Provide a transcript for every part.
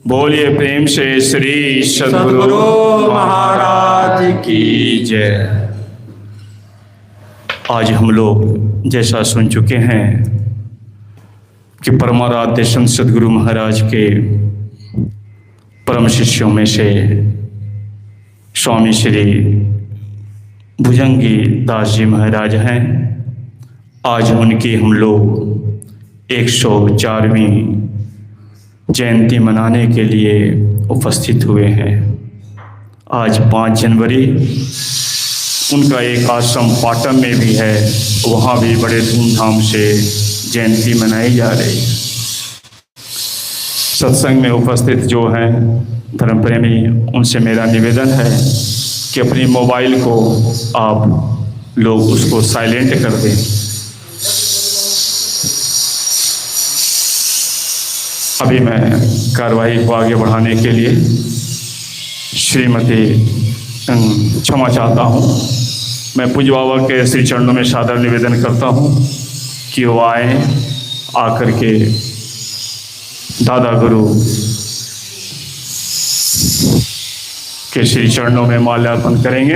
बोलिए प्रेम से श्री सद्गुरु महाराज की जय। आज हम लोग जैसा सुन चुके हैं कि परमाराध्य संत सद्गुरु महाराज के परम शिष्यों में से स्वामी श्री भुजंगी दास जी महाराज हैं। आज उनकी हम लोग 104वीं जयंती मनाने के लिए उपस्थित हुए हैं। आज 5 जनवरी उनका एक आश्रम पाटन में भी है, वहाँ भी बड़े धूमधाम से जयंती मनाई जा रही है। सत्संग में उपस्थित जो हैं धर्म प्रेमी, उनसे मेरा निवेदन है कि अपनी मोबाइल को आप लोग उसको साइलेंट कर दें। अभी मैं कार्रवाई को आगे बढ़ाने के लिए श्रीमती क्षमा चाहता हूँ। मैं पूज्य बाबा के श्री चरणों में सादर निवेदन करता हूँ कि वो आए, आकर के दादा गुरु के श्री चरणों में माल्यार्पण करेंगे।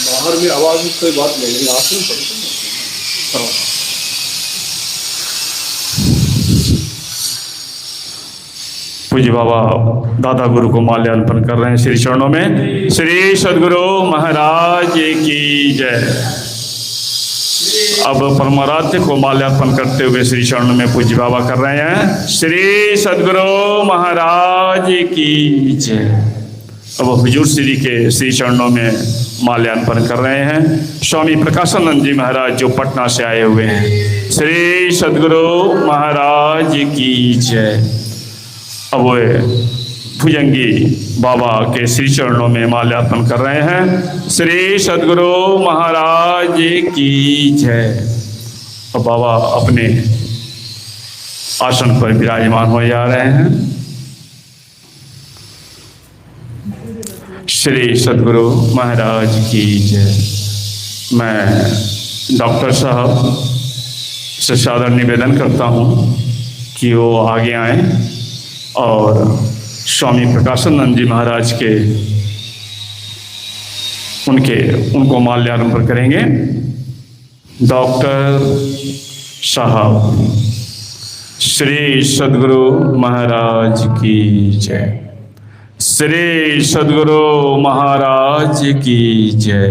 बाहर में आवाज में कोई बात नहीं, आसन पर पूज्य बाबा दादा गुरु को माल्यार्पण कर रहे हैं श्री चरणों में। श्री सद्गुरु महाराज की जय। अब परमाराध्य को माल्यार्पण करते हुए श्री चरणों में पूज्य बाबा कर रहे हैं श्री सद्गुरु महाराज की जय। अब हुजूर श्री के श्री चरणों में माल्यार्पण कर रहे हैं स्वामी प्रकाशानंद जी महाराज जो पटना से आए हुए हैं। श्री सद्गुरु महाराज की जय। अब वे भुजंगी बाबा के श्री चरणों में माल्यार्पण कर रहे हैं श्री सद्गुरु महाराज की जय। अब बाबा अपने आसन पर विराजमान हो जा रहे हैं। श्री सद्गुरु महाराज की जय। मैं डॉक्टर साहब से सादर निवेदन करता हूँ कि वो आगे आएँ और स्वामी प्रकाशानंद जी महाराज के उनको माल्यार्पण करेंगे। डॉक्टर साहब, श्री सद्गुरु महाराज की जय। श्री सद्गुरु महाराज की जय।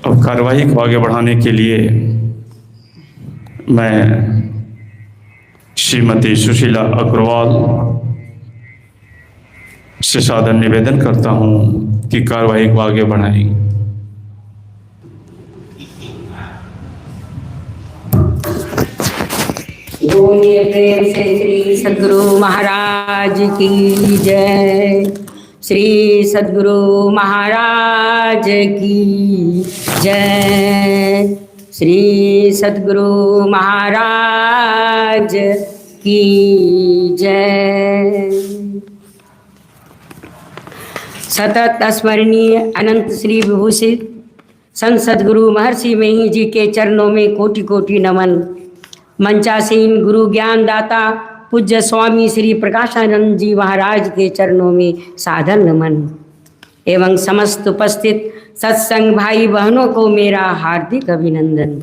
अब कार्रवाई को आगे बढ़ाने के लिए मैं श्रीमती सुशीला अग्रवाल से सादर निवेदन करता हूं कि कार्रवाई को आगे बढ़ाएंगे। बोलिए प्रेम से श्री सद्गुरु महाराज की जय। श्री सद्गुरु महाराज की जय। श्री सद्गुरु महाराज की जय। सतत स्मरणीय अनंत श्री विभूषित संत सद्गुरु महर्षि मही जी के चरणों में कोटि कोटि नमन। मंचासीन गुरु ज्ञान दाता पूज्य स्वामी श्री प्रकाशानंद जी महाराज के चरणों में सादर नमन एवं समस्त उपस्थित सत्संग भाई बहनों को मेरा हार्दिक अभिनंदन।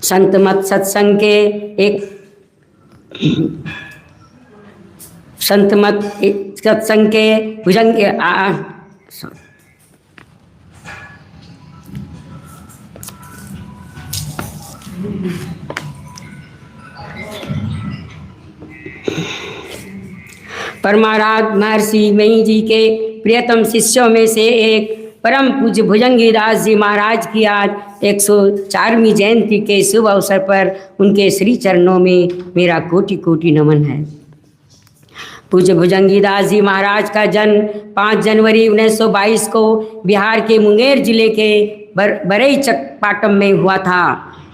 संत मत सत्संग के भुजंग परमाराध्य महर्षि मही जी के प्रियतम शिष्यों में से एक परम पूज्य भुजंगी दास जी महाराज की आज 104वीं जयंती के शुभ अवसर पर उनके श्री चरणों में मेरा कोटि कोटि नमन है। पूज्य भुजंगी दास जी महाराज का जन्म 5 जनवरी 1922 को बिहार के मुंगेर जिले के बरई पाटम में हुआ था।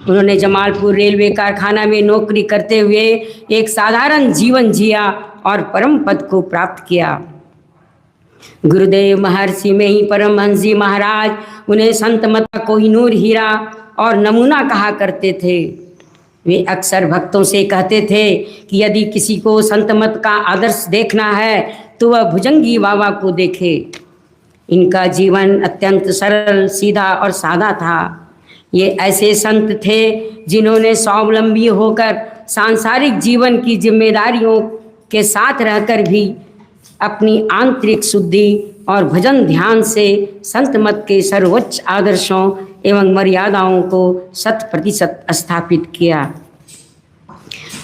उन्होंने जमालपुर रेलवे कारखाना में नौकरी करते हुए एक साधारण जीवन जिया और परम पद को प्राप्त किया। गुरुदेव महर्षि में ही परमहंस जी महाराज उन्हें संत मत कोहिनूर हीरा और नमूना कहा करते थे। वे अक्सर भक्तों से कहते थे कि यदि किसी को संत मत का आदर्श देखना है तो वह भुजंगी बाबा को देखे। इनका जीवन अत्यंत सरल, सीधा और सादा था। ये ऐसे संत थे जिन्होंने स्वावलंबी होकर सांसारिक जीवन की जिम्मेदारियों के साथ रहकर भी अपनी आंतरिक शुद्धि और भजन ध्यान से संत मत के सर्वोच्च आदर्शों एवं मर्यादाओं को 100% स्थापित किया।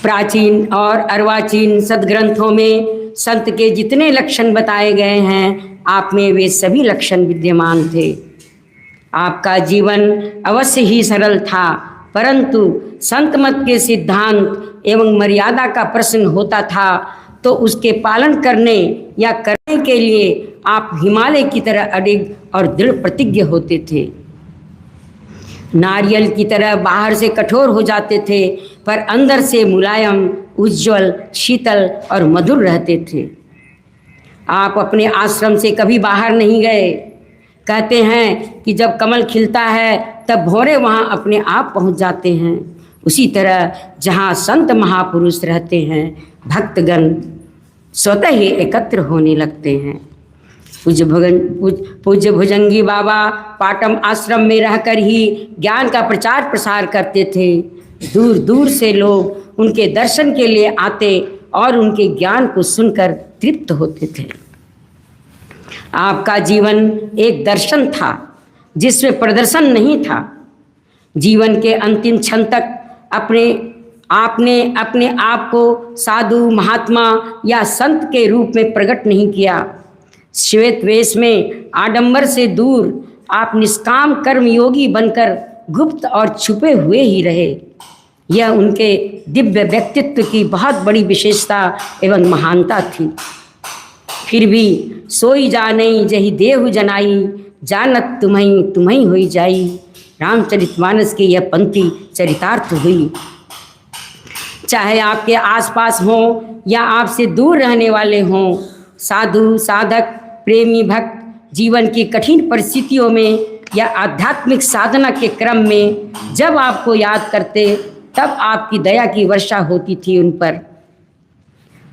प्राचीन और अर्वाचीन सद्ग्रंथों में संत के जितने लक्षण बताए गए हैं, आप में वे सभी लक्षण विद्यमान थे। आपका जीवन अवश्य ही सरल था, परंतु संत मत के सिद्धांत एवं मर्यादा का प्रश्न होता था तो उसके पालन करने या करने के लिए आप हिमालय की तरह अडिग और दृढ़ प्रतिज्ञ होते थे। नारियल की तरह बाहर से कठोर हो जाते थे, पर अंदर से मुलायम, उज्जवल, शीतल और मधुर रहते थे। आप अपने आश्रम से कभी बाहर नहीं गए। कहते हैं कि जब कमल खिलता है तब भौरे वहाँ अपने आप पहुँच जाते हैं। उसी तरह जहाँ संत महापुरुष रहते हैं, भक्तगण स्वतः ही एकत्र होने लगते हैं। पूज्य भुजंगी बाबा पाटम आश्रम में रहकर ही ज्ञान का प्रचार प्रसार करते थे। दूर दूर से लोग उनके दर्शन के लिए आते और उनके ज्ञान को सुनकर तृप्त होते थे। आपका जीवन एक दर्शन था जिसमें प्रदर्शन नहीं था। जीवन के अंतिम क्षण तक आपने अपने आप को साधु, महात्मा या संत के रूप में प्रकट नहीं किया। श्वेत वेश में आडंबर से दूर आप निष्काम कर्मयोगी बनकर गुप्त और छुपे हुए ही रहे। यह उनके दिव्य व्यक्तित्व की बहुत बड़ी विशेषता एवं महानता थी। फिर भी सोई जानई जही देहु जनाई, जानत तुम्हीं तुम्हीं होई जाई। रामचरितमानस की यह पंक्ति चरितार्थ हुई। चाहे आपके आसपास हों या आपसे दूर रहने वाले हों, साधु, साधक, प्रेमी भक्त जीवन की कठिन परिस्थितियों में या आध्यात्मिक साधना के क्रम में जब आपको याद करते, तब आपकी दया की वर्षा होती थी उन पर,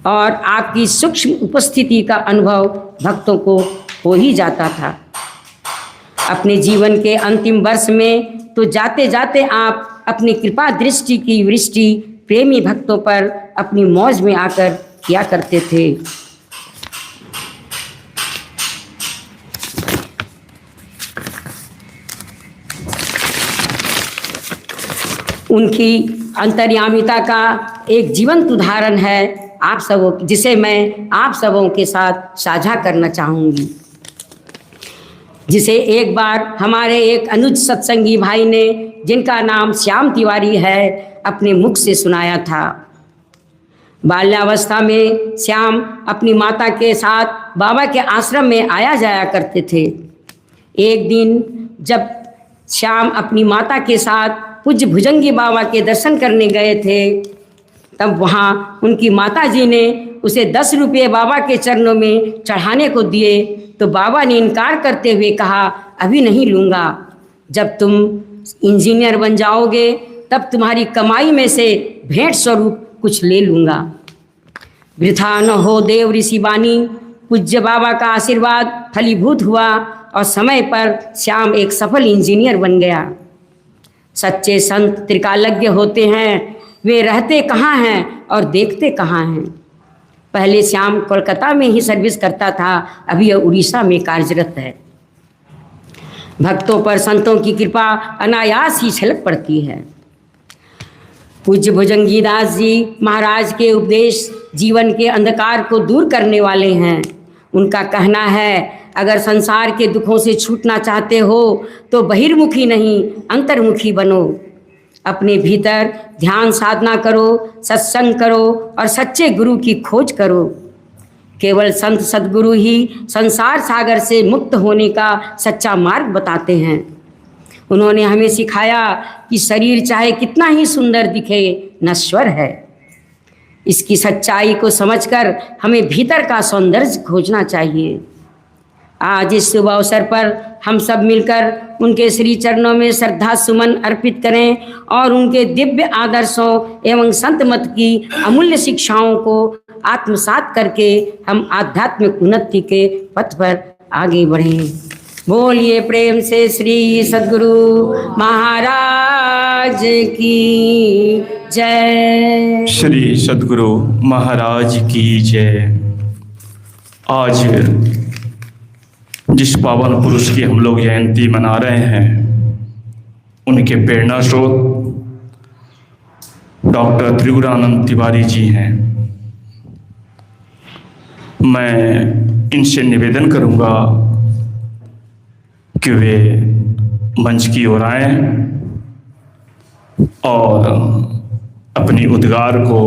और आपकी सूक्ष्म उपस्थिति का अनुभव भक्तों को हो ही जाता था। अपने जीवन के अंतिम वर्ष में तो जाते जाते आप अपनी कृपा दृष्टि की वृष्टि प्रेमी भक्तों पर अपनी मौज में आकर किया करते थे। उनकी अंतर्यामिता का एक जीवंत उदाहरण है आप सबों, जिसे मैं आप सबों के साथ साझा करना चाहूँगी, जिसे एक बार हमारे एक अनुज सत्संगी भाई ने, जिनका नाम श्याम तिवारी है, अपने मुख से सुनाया था। बाल्यावस्था में श्याम अपनी माता के साथ बाबा के आश्रम में आया जाया करते थे। एक दिन जब श्याम अपनी माता के साथ पूज्य भुजंगी बाबा के दर्शन करने गए थे, तब वहाँ उनकी माता जी ने उसे 10 रुपये बाबा के चरणों में चढ़ाने को दिए, तो बाबा ने इनकार करते हुए कहा, अभी नहीं लूँगा, जब तुम इंजीनियर बन जाओगे तब तुम्हारी कमाई में से भेंट स्वरूप कुछ ले लूँगा। वृथा न हो देव ऋषि वाणी, पूज्य बाबा का आशीर्वाद फलीभूत हुआ और समय पर श्याम एक सफल इंजीनियर बन गया। सच्चे संत त्रिकालज्ञ होते हैं, वे रहते कहाँ हैं और देखते कहाँ हैं। पहले श्याम कोलकाता में ही सर्विस करता था, अभी यह उड़ीसा में कार्यरत है। भक्तों पर संतों की कृपा अनायास ही छलक पड़ती है। पूज्य भुजंगी दास जी महाराज के उपदेश जीवन के अंधकार को दूर करने वाले हैं। उनका कहना है, अगर संसार के दुखों से छूटना चाहते हो तो बहिर्मुखी नहीं अंतर्मुखी बनो। अपने भीतर ध्यान साधना करो, सत्संग करो और सच्चे गुरु की खोज करो। केवल संत सद्गुरु ही संसार सागर से मुक्त होने का सच्चा मार्ग बताते हैं। उन्होंने हमें सिखाया कि शरीर चाहे कितना ही सुंदर दिखे, नश्वर है। इसकी सच्चाई को समझकर हमें भीतर का सौंदर्य खोजना चाहिए। आज इस शुभ अवसर पर हम सब मिलकर उनके श्री चरणों में श्रद्धा सुमन अर्पित करें और उनके दिव्य आदर्शों एवं संत मत की अमूल्य शिक्षाओं को आत्मसात करके हम आध्यात्मिक उन्नति के पथ पर आगे बढ़ें। बोलिए प्रेम से श्री सद्गुरु महाराज की जय। श्री सद्गुरु महाराज की जय। आज जिस पावन पुरुष की हम लोग जयंती मना रहे हैं, उनके प्रेरणा स्रोत डॉक्टर त्रिगुणानंद तिवारी जी हैं। मैं इनसे निवेदन करूंगा कि वे मंच की ओर आएं और अपनी उद्गार को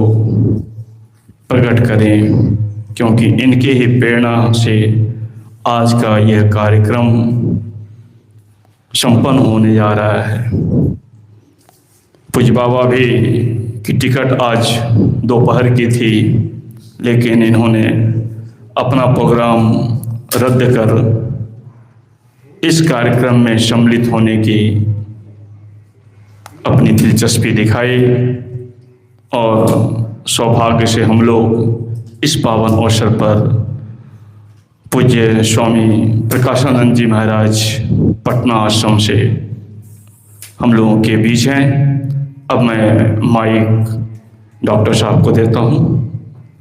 प्रकट करें, क्योंकि इनके ही प्रेरणा से आज का यह कार्यक्रम संपन्न होने जा रहा है। पूज्य बाबा भी की टिकट आज दोपहर की थी, लेकिन इन्होंने अपना प्रोग्राम रद्द कर इस कार्यक्रम में सम्मिलित होने की अपनी दिलचस्पी दिखाई और सौभाग्य से हम लोग इस पावन अवसर पर पूज्य स्वामी प्रकाशानंद जी महाराज पटना आश्रम से हम लोगों के बीच हैं। अब मैं माइक डॉक्टर साहब को देता हूं,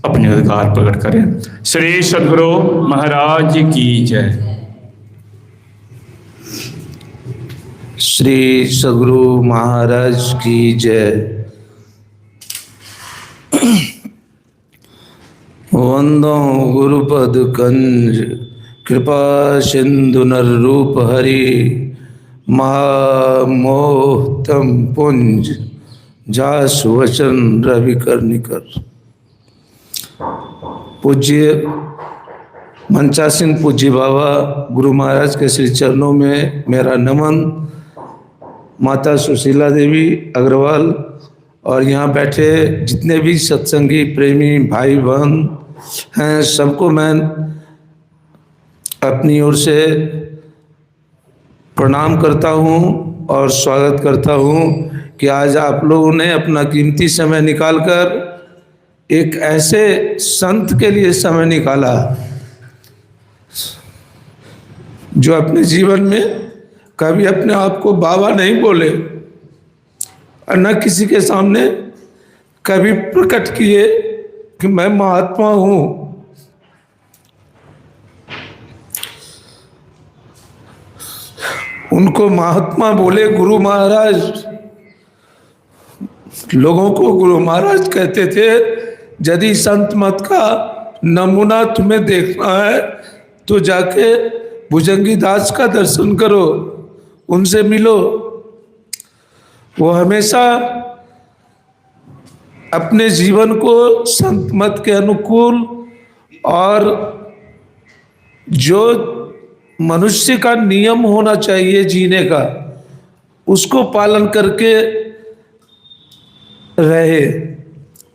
अपने अधिकार प्रकट करें। श्री सद्गुरु महाराज की जय। श्री सद्गुरु महाराज की जय। वंदो गुरुपद कंज कृपा सिंधु नर रूप हरि महामोहतम पुंज जासु वचन रवि कर निकर। पूज्य मंचासीन पूज्य बाबा गुरु महाराज के श्री चरणों में मेरा नमन। माता सुशीला देवी अग्रवाल और यहाँ बैठे जितने भी सत्संगी प्रेमी भाई बहन हैं, सबको मैं अपनी ओर से प्रणाम करता हूँ और स्वागत करता हूँ कि आज आप लोगों ने अपना कीमती समय निकालकर एक ऐसे संत के लिए समय निकाला जो अपने जीवन में कभी अपने आप को बाबा नहीं बोले और न किसी के सामने कभी प्रकट किए कि मैं महात्मा हूं। उनको महात्मा बोले गुरु महाराज। लोगों को गुरु महाराज कहते थे। यदि संत मत का नमूना तुम्हें देखना है तो जाके भुजंगी दास का दर्शन करो, उनसे मिलो। वो हमेशा अपने जीवन को संत मत के अनुकूल और जो मनुष्य का नियम होना चाहिए जीने का, उसको पालन करके रहे।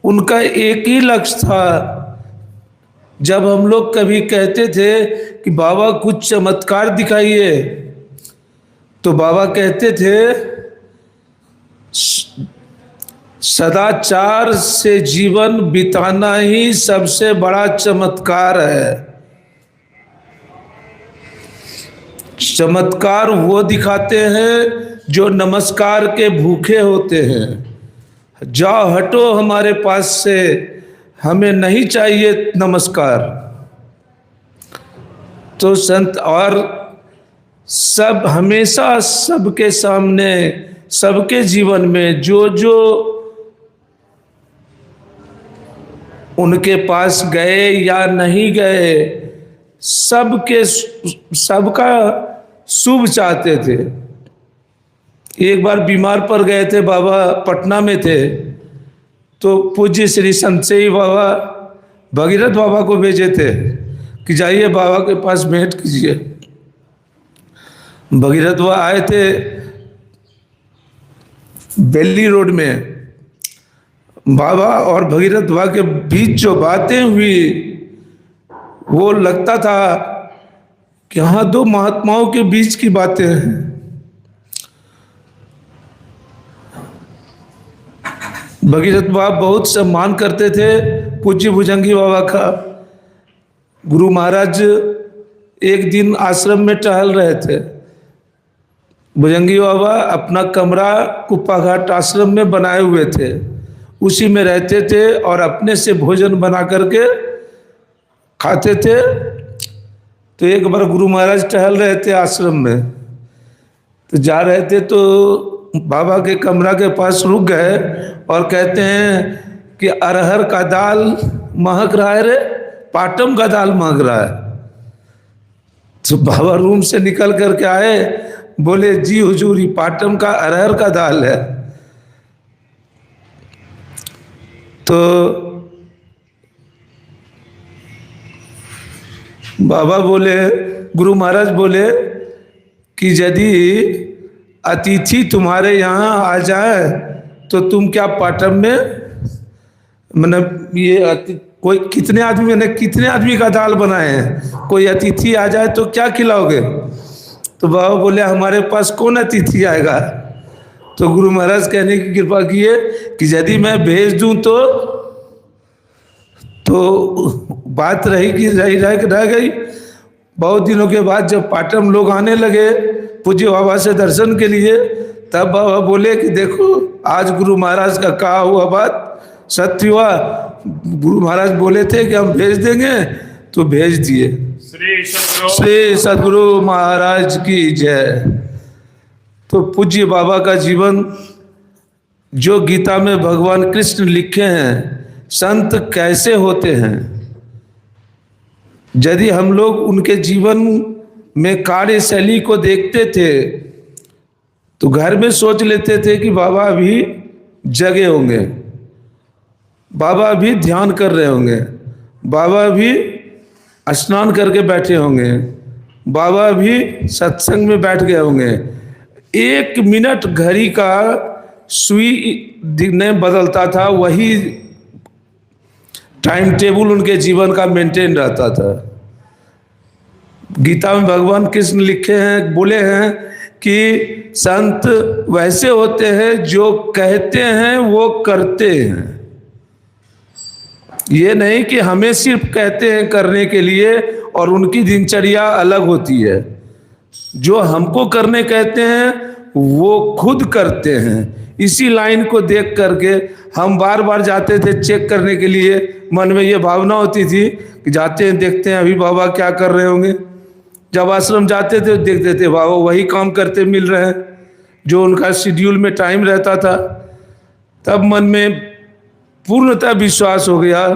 उनका एक ही लक्ष्य था। जब हम लोग कभी कहते थे कि बाबा कुछ चमत्कार दिखाइए, तो बाबा कहते थे सदाचार से जीवन बिताना ही सबसे बड़ा चमत्कार है। चमत्कार वो दिखाते हैं जो नमस्कार के भूखे होते हैं। जाओ हटो हमारे पास से, हमें नहीं चाहिए नमस्कार। तो संत और सब हमेशा सबके सामने, सबके जीवन में जो जो उनके पास गए या नहीं गए, सबका शुभ चाहते थे। एक बार बीमार पड़ गए थे बाबा, पटना में थे, तो पूज्य श्री संतसेवी बाबा भगीरथ बाबा को भेजे थे कि जाइए बाबा के पास भेंट कीजिए। भगीरथ बाबा आए थे बेली रोड में। बाबा और भगीरथ बाबा के बीच जो बातें हुई, वो लगता था कि यहाँ दो महात्माओं के बीच की बातें हैं। भगीरथ बाबा बहुत सम्मान करते थे पूज्य भुजंगी बाबा का। गुरु महाराज एक दिन आश्रम में टहल रहे थे। भुजंगी बाबा अपना कमरा कुप्पा घाट आश्रम में बनाए हुए थे, उसी में रहते थे और अपने से भोजन बना करके खाते थे। तो एक बार गुरु महाराज टहल रहे थे आश्रम में, तो जा रहे थे तो बाबा के कमरा के पास रुक गए और कहते हैं कि अरहर का दाल महक रहा है रे, पाटम का दाल महक रहा है। तो बाबा रूम से निकल करके आए, बोले जी हुजूर, ये पाटम का अरहर का दाल है। तो बाबा बोले, गुरु महाराज बोले कि यदि अतिथि तुम्हारे यहाँ आ जाए तो तुम क्या पाटम में, मतलब ये कोई कितने आदमी का दाल बनाए हैं, कोई अतिथि आ जाए तो क्या खिलाओगे? तो बाबा बोले हमारे पास कौन अतिथि आएगा? तो गुरु महाराज कहने की कृपा किए कि यदि मैं भेज दूं तो बात रही कि रह गई। बहुत दिनों के बाद जब पाटम लोग आने लगे पूज्य बाबा से दर्शन के लिए, तब बाबा बोले कि देखो आज गुरु महाराज का कहा हुआ बात सत्य हुआ। गुरु महाराज बोले थे कि हम भेज देंगे, तो भेज दिए। श्री सद्गुरु महाराज की जय। तो पूज्य बाबा का जीवन जो गीता में भगवान कृष्ण लिखे हैं, संत कैसे होते हैं, यदि हम लोग उनके जीवन में कार्यशैली को देखते थे तो घर में सोच लेते थे कि बाबा अभी जगे होंगे, बाबा अभी ध्यान कर रहे होंगे, बाबा अभी स्नान करके बैठे होंगे, बाबा अभी सत्संग में बैठ गए होंगे। 1 मिनट घड़ी का सुई दिखने बदलता था, वही टाइम टेबल उनके जीवन का मेंटेन रहता था। गीता में भगवान कृष्ण लिखे हैं, बोले हैं कि संत वैसे होते हैं जो कहते हैं वो करते हैं। ये नहीं कि हमें सिर्फ कहते हैं करने के लिए और उनकी दिनचर्या अलग होती है। जो हमको करने कहते हैं वो खुद करते हैं। इसी लाइन को देख करके हम बार बार जाते थे चेक करने के लिए। मन में ये भावना होती थी कि जाते हैं देखते हैं अभी बाबा क्या कर रहे होंगे। जब आश्रम जाते थे देखते थे बाबा वही काम करते मिल रहे हैं जो उनका शेड्यूल में टाइम रहता था। तब मन में पूर्णतः विश्वास हो गया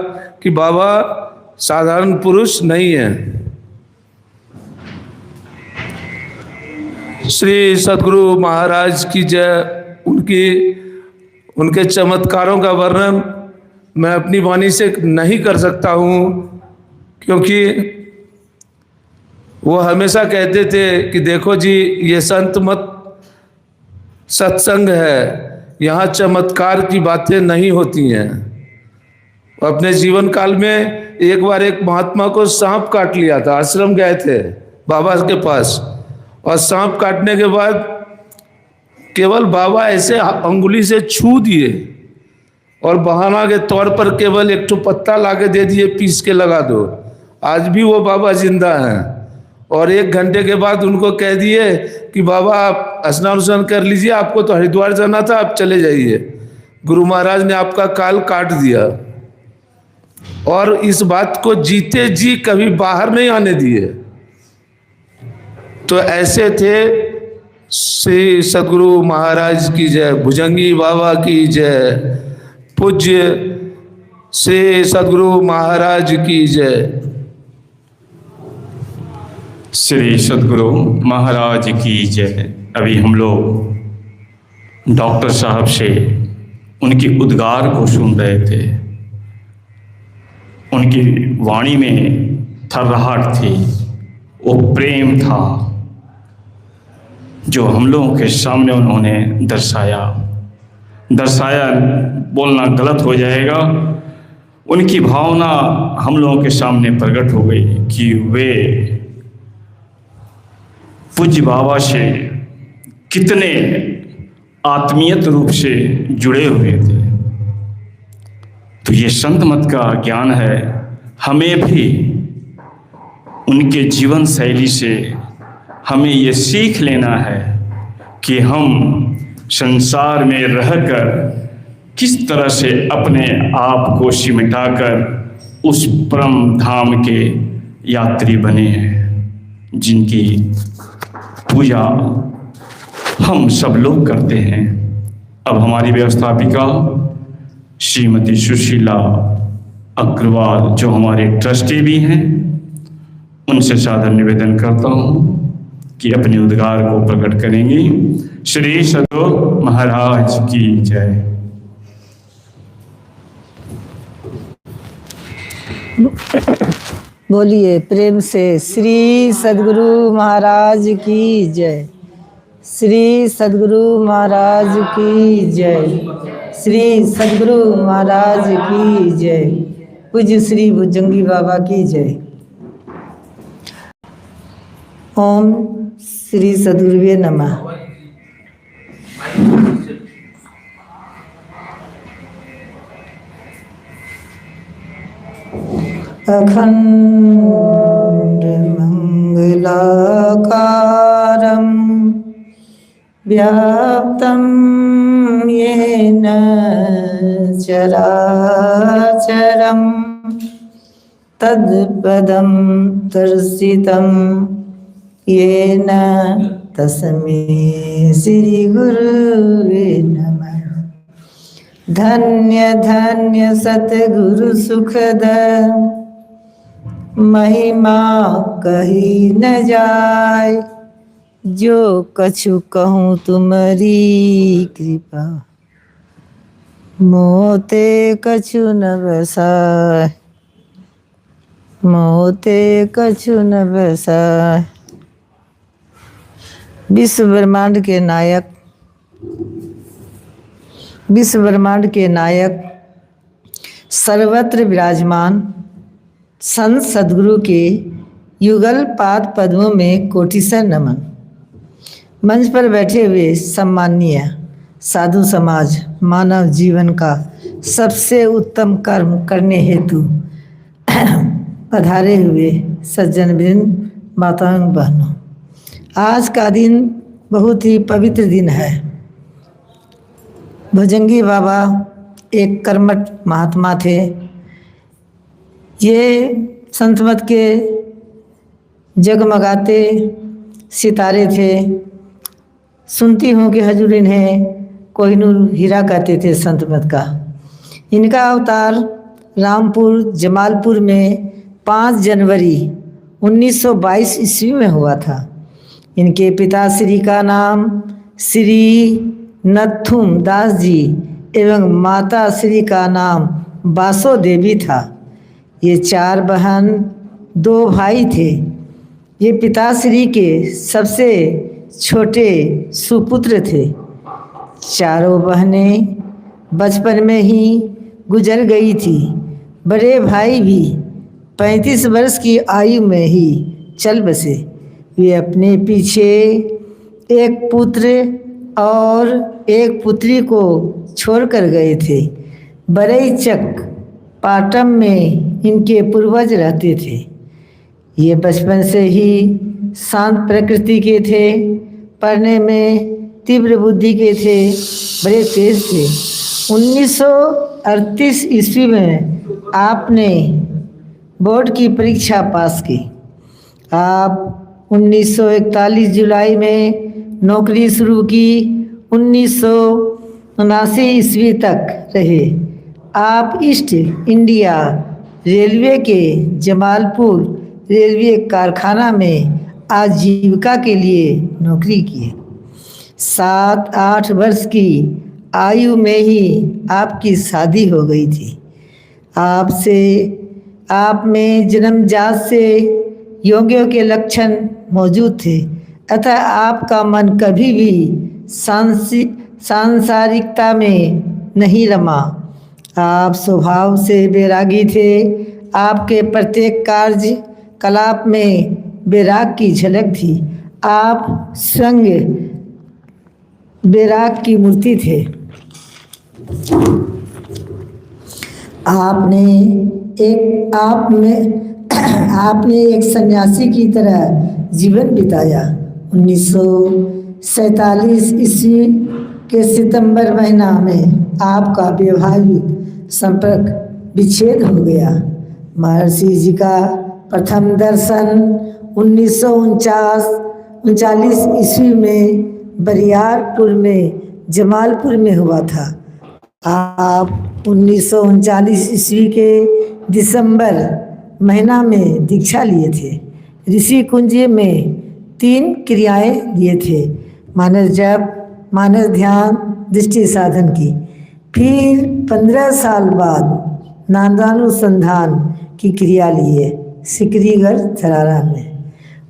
कि बाबा साधारण पुरुष नहीं है। श्री सद्गुरु महाराज की जय। उनके चमत्कारों का वर्णन मैं अपनी वाणी से नहीं कर सकता हूँ, क्योंकि वो हमेशा कहते थे कि देखो जी ये संत मत सत्संग है, यहाँ चमत्कार की बातें नहीं होती हैं। अपने जीवन काल में एक बार एक महात्मा को सांप काट लिया था। आश्रम गए थे बाबा के पास और सांप काटने के बाद केवल बाबा ऐसे अंगुली से छू दिए और बहाना के तौर पर केवल एक पत्ता लाके दे दिए, पीस के लगा दो। आज भी वो बाबा जिंदा हैं और 1 घंटे के बाद उनको कह दिए कि बाबा आप स्नान उस्नान कर लीजिए, आपको तो हरिद्वार जाना था, आप चले जाइए। गुरु महाराज ने आपका काल काट दिया और इस बात को जीते जी कभी बाहर नहीं आने दिए। तो ऐसे थे। श्री सद्गुरु महाराज की जय। भुजंगी बाबा की जय। पूज्य श्री सद्गुरु महाराज की जय। श्री सद्गुरु महाराज की जय। अभी हम लोग डॉक्टर साहब से उनकी उद्गार को सुन रहे थे। उनकी वाणी में थर्राहट थी, वो प्रेम था जो हम लोगों के सामने उन्होंने दर्शाया बोलना गलत हो जाएगा। उनकी भावना हम लोगों के सामने प्रकट हो गई कि वे पूज्य बाबा से कितने आत्मीयत रूप से जुड़े हुए थे। तो ये संत मत का ज्ञान है। हमें भी उनके जीवन शैली से हमें ये सीख लेना है कि हम संसार में रहकर किस तरह से अपने आप को सिमटाकर उस परम धाम के यात्री बने हैं, जिनकी पूजा हम सब लोग करते हैं। अब हमारी व्यवस्थापिका श्रीमती सुशीला अग्रवाल, जो हमारे ट्रस्टी भी हैं, उनसे सादर निवेदन करता हूँ कि अपने उद्गार को प्रकट करेंगी। श्री सद्गुरु महाराज की जय। बोलिए प्रेम से श्री सद्गुरु महाराज की जय। श्री सद्गुरु महाराज की जय। श्री सद्गुरु महाराज की जय। पूज्य श्री भुजंगी बाबा की जय। ओम श्री सद्गुरुवे नमः। अखंड मंगलाकारं व्याप्तं येन चराचरं तत्पदं दर्शितं येन तस्मै श्री गुरुवे नमः। धन्य धन्य सतगुरु सुखद महिमा कही न जाय। जो कछु कहूँ तुम्हारी कृपा मोते कछु न बसाय। मोते कछु न बसाय। विश्व ब्रह्मांड के नायक सर्वत्र विराजमान संत सद्गुरु के युगल पाद पद्मों में कोटिशः नमन। मंच पर बैठे हुए सम्माननीय साधु समाज, मानव जीवन का सबसे उत्तम कर्म करने हेतु पधारे हुए सज्जन वृंद, माताओं बहनों, आज का दिन बहुत ही पवित्र दिन है। भुजंगी बाबा एक कर्मठ महात्मा थे। ये संत मत के जगमगाते सितारे थे। सुनती हूँ कि हजूर इन्हें कोहिनूर हीरा कहते थे संत मत का। इनका अवतार रामपुर जमालपुर में 5 जनवरी 1922 ईस्वी में हुआ था। इनके पिताश्री का नाम श्री नथुम दास जी एवं माता श्री का नाम बासो देवी था। ये 4 बहन 2 भाई थे। ये पिताश्री के सबसे छोटे सुपुत्र थे। चारों बहनें बचपन में ही गुजर गई थी। बड़े भाई भी 35 वर्ष की आयु में ही चल बसे। वे अपने पीछे एक पुत्र और एक पुत्री को छोड़कर गए थे। बरईचक पाटम में इनके पूर्वज रहते थे। ये बचपन से ही शांत प्रकृति के थे। पढ़ने में तीव्र बुद्धि के थे, बड़े तेज थे। 1938 ईस्वी में आपने बोर्ड की परीक्षा पास की। आप 1941 जुलाई में नौकरी शुरू की। 1979 ईस्वी तक रहे। आप ईस्ट इंडिया रेलवे के जमालपुर रेलवे कारखाना में आजीविका के लिए नौकरी की। 7-8 वर्ष की आयु में ही आपकी शादी हो गई थी। आप में जन्मजात से योगियों के लक्षण मौजूद थे, अतः आपका मन कभी भी सांसारिकता में नहीं रमा। आप स्वभाव से बैरागी थे। आपके प्रत्येक कार्य कलाप में बैराग की झलक थी। आप स्वयं बैराग की मूर्ति थे। आपने एक सन्यासी की तरह जीवन बिताया। 1947 ईस्वी के सितंबर महीना में आपका वैवाहिक संपर्क विच्छेद हो गया। महर्षि जी का प्रथम दर्शन 1939 ईस्वी में बरियारपुर में जमालपुर में हुआ था। आप 1939 ईस्वी के दिसंबर महीना में दीक्षा लिए थे। ऋषि कुंज में 3 क्रियाएं लिए थे, मानस जप, मानस ध्यान, दृष्टि साधन की। फिर 15 साल बाद नादानुसंधान की क्रिया लिए सिकरीगढ़ थरारा में।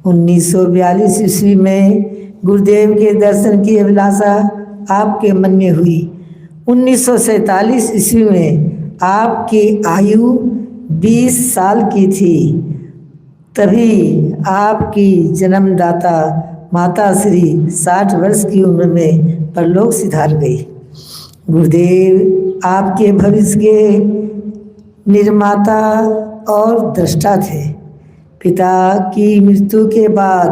1942 ईस्वी में गुरुदेव के दर्शन की अभिलाषा आपके मन में हुई। 1947 ईस्वी में आपकी आयु 20 साल की थी। तभी आपकी जन्मदाता माता श्री 60 वर्ष की उम्र में परलोक सिधार गई। गुरुदेव आपके भविष्य के निर्माता और दृष्टा थे। पिता की मृत्यु के बाद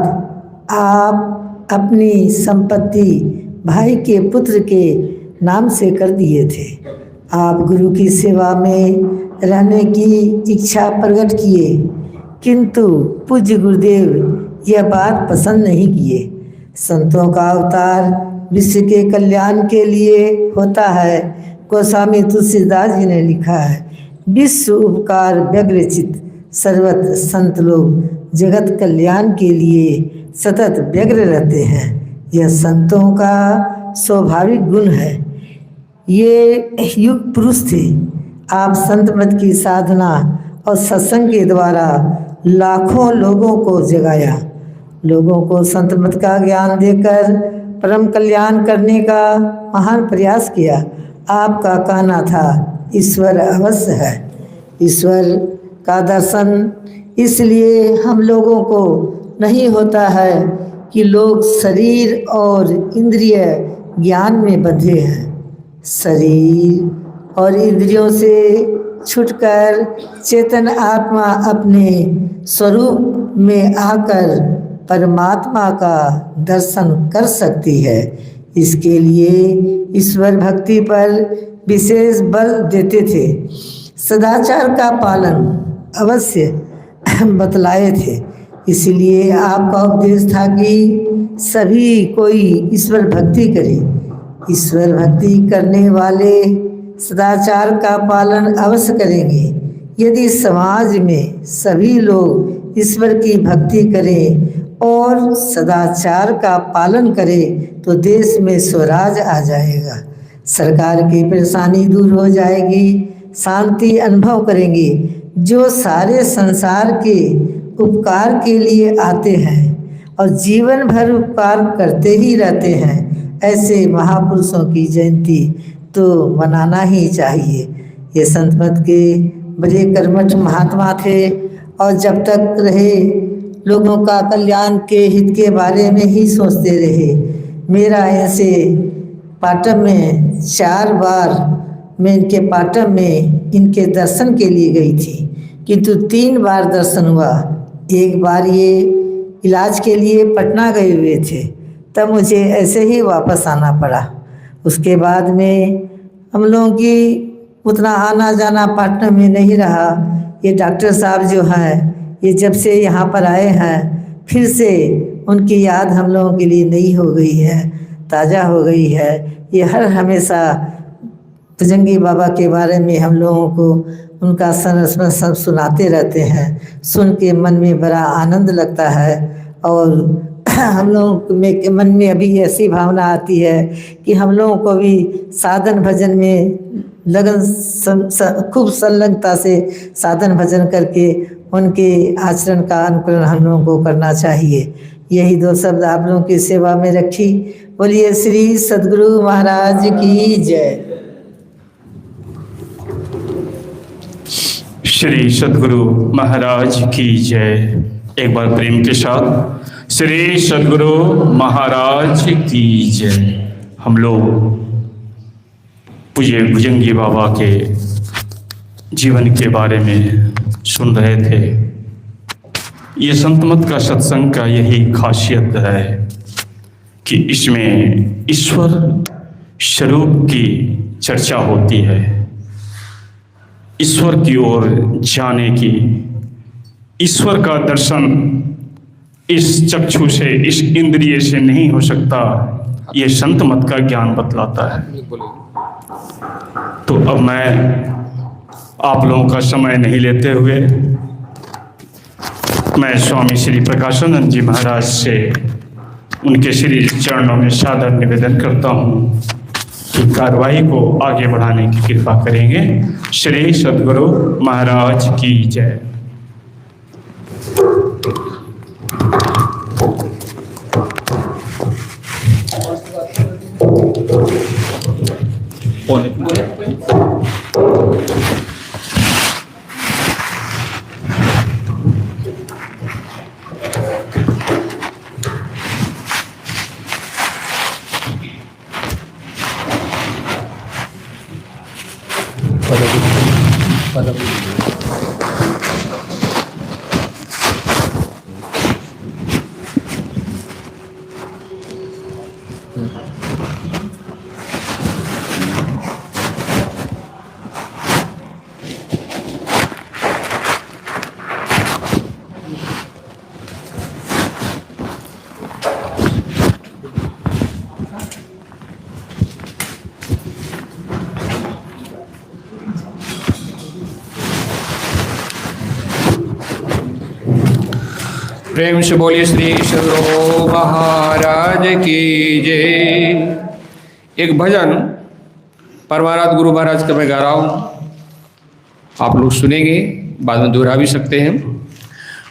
आप अपनी संपत्ति भाई के पुत्र के नाम से कर दिए थे। आप गुरु की सेवा में रहने की इच्छा प्रकट किए, किंतु पूज्य गुरुदेव यह बात पसंद नहीं किए। संतों का अवतार विश्व के कल्याण के लिए होता है। गोस्वामी तुलसीदास जी ने लिखा है, विश्व उपकार व्यग्रचित सर्वत्र संत लोग जगत कल्याण के लिए सतत व्यग्र रहते हैं। यह संतों का स्वाभाविक गुण है। ये युग पुरुष थे। आप संत मत की साधना और सत्संग के द्वारा लाखों लोगों को जगाया। लोगों को संत मत का ज्ञान देकर परम कल्याण करने का महान प्रयास किया। आपका कहना था, ईश्वर अवश्य है। ईश्वर का दर्शन इसलिए हम लोगों को नहीं होता है कि लोग शरीर और इंद्रिय ज्ञान में बंधे हैं। शरीर और इंद्रियों से छूटकर चेतन आत्मा अपने स्वरूप में आकर परमात्मा का दर्शन कर सकती है। इसके लिए ईश्वर भक्ति पर विशेष बल देते थे। सदाचार का पालन अवश्य बतलाए थे। इसलिए आपका उपदेश था कि सभी कोई ईश्वर भक्ति करे। ईश्वर भक्ति करने वाले सदाचार का पालन अवश्य करेंगे। यदि समाज में सभी लोग ईश्वर की भक्ति करें और सदाचार का पालन करें तो देश में स्वराज आ जाएगा। सरकार की परेशानी दूर हो जाएगी, शांति अनुभव करेंगे। जो सारे संसार के उपकार के लिए आते हैं और जीवन भर उपकार करते ही रहते हैं, ऐसे महापुरुषों की जयंती तो मनाना ही चाहिए। ये संत मत के बड़े कर्मठ महात्मा थे और जब तक रहे लोगों का कल्याण के हित के बारे में ही सोचते रहे। मेरा ऐसे पाटम में 4 बार मैं इनके पाटम में इनके दर्शन के लिए गई थी, किंतु 3 बार दर्शन हुआ। एक बार ये इलाज के लिए पटना गए हुए थे, तब मुझे ऐसे ही वापस आना पड़ा। उसके बाद में हम लोगों की उतना आना जाना पाटना में नहीं रहा। ये डॉक्टर साहब जो हैं, ये जब से यहाँ पर आए हैं, फिर से उनकी याद हम लोगों के लिए नई हो गई है, ताज़ा हो गई है। ये हर हमेशा भुजंगी बाबा के बारे में हम लोगों को उनका संस्मरण सब सुनाते रहते हैं। सुन के मन में बड़ा आनंद लगता है और हम लोगों में मन में अभी ऐसी भावना आती है कि हम लोगों को भी साधन भजन में लगन खूब संलग्नता से साधन भजन करके उनके आचरण का अनुकरण हम लोगों को करना चाहिए। यही 2 शब्द आप लोगों की सेवा में रखी। बोलिए श्री सद्गुरु महाराज की जय। श्री सद्गुरु महाराज की जय। एक बार प्रेम के साथ श्री सद्गुरु महाराज की जय। हम लोग पूज्य भुजंगी बाबा के जीवन के बारे में सुन रहे थे। ये संत मत का सत्संग का यही खासियत है कि इसमें ईश्वर स्वरूप की चर्चा होती है। ईश्वर की ओर जाने की, ईश्वर का दर्शन इस चक्षु से, इस इंद्रिय से नहीं हो सकता। ये संत मत का ज्ञान बतलाता है। तो अब मैं आप लोगों का समय नहीं लेते हुए मैं स्वामी श्री प्रकाशानंद जी महाराज से उनके श्री चरणों में सादर निवेदन करता हूँ कि कार्रवाई को आगे बढ़ाने की कृपा करेंगे। श्री सद्गुरु महाराज की जय। प्रेम से बोलिए श्री सद्गुरु महाराज की जय। एक भजन परमाराध गुरु महाराज का मैं गा रहा हूँ, आप लोग सुनेंगे, बाद में दोहरा भी सकते हैं।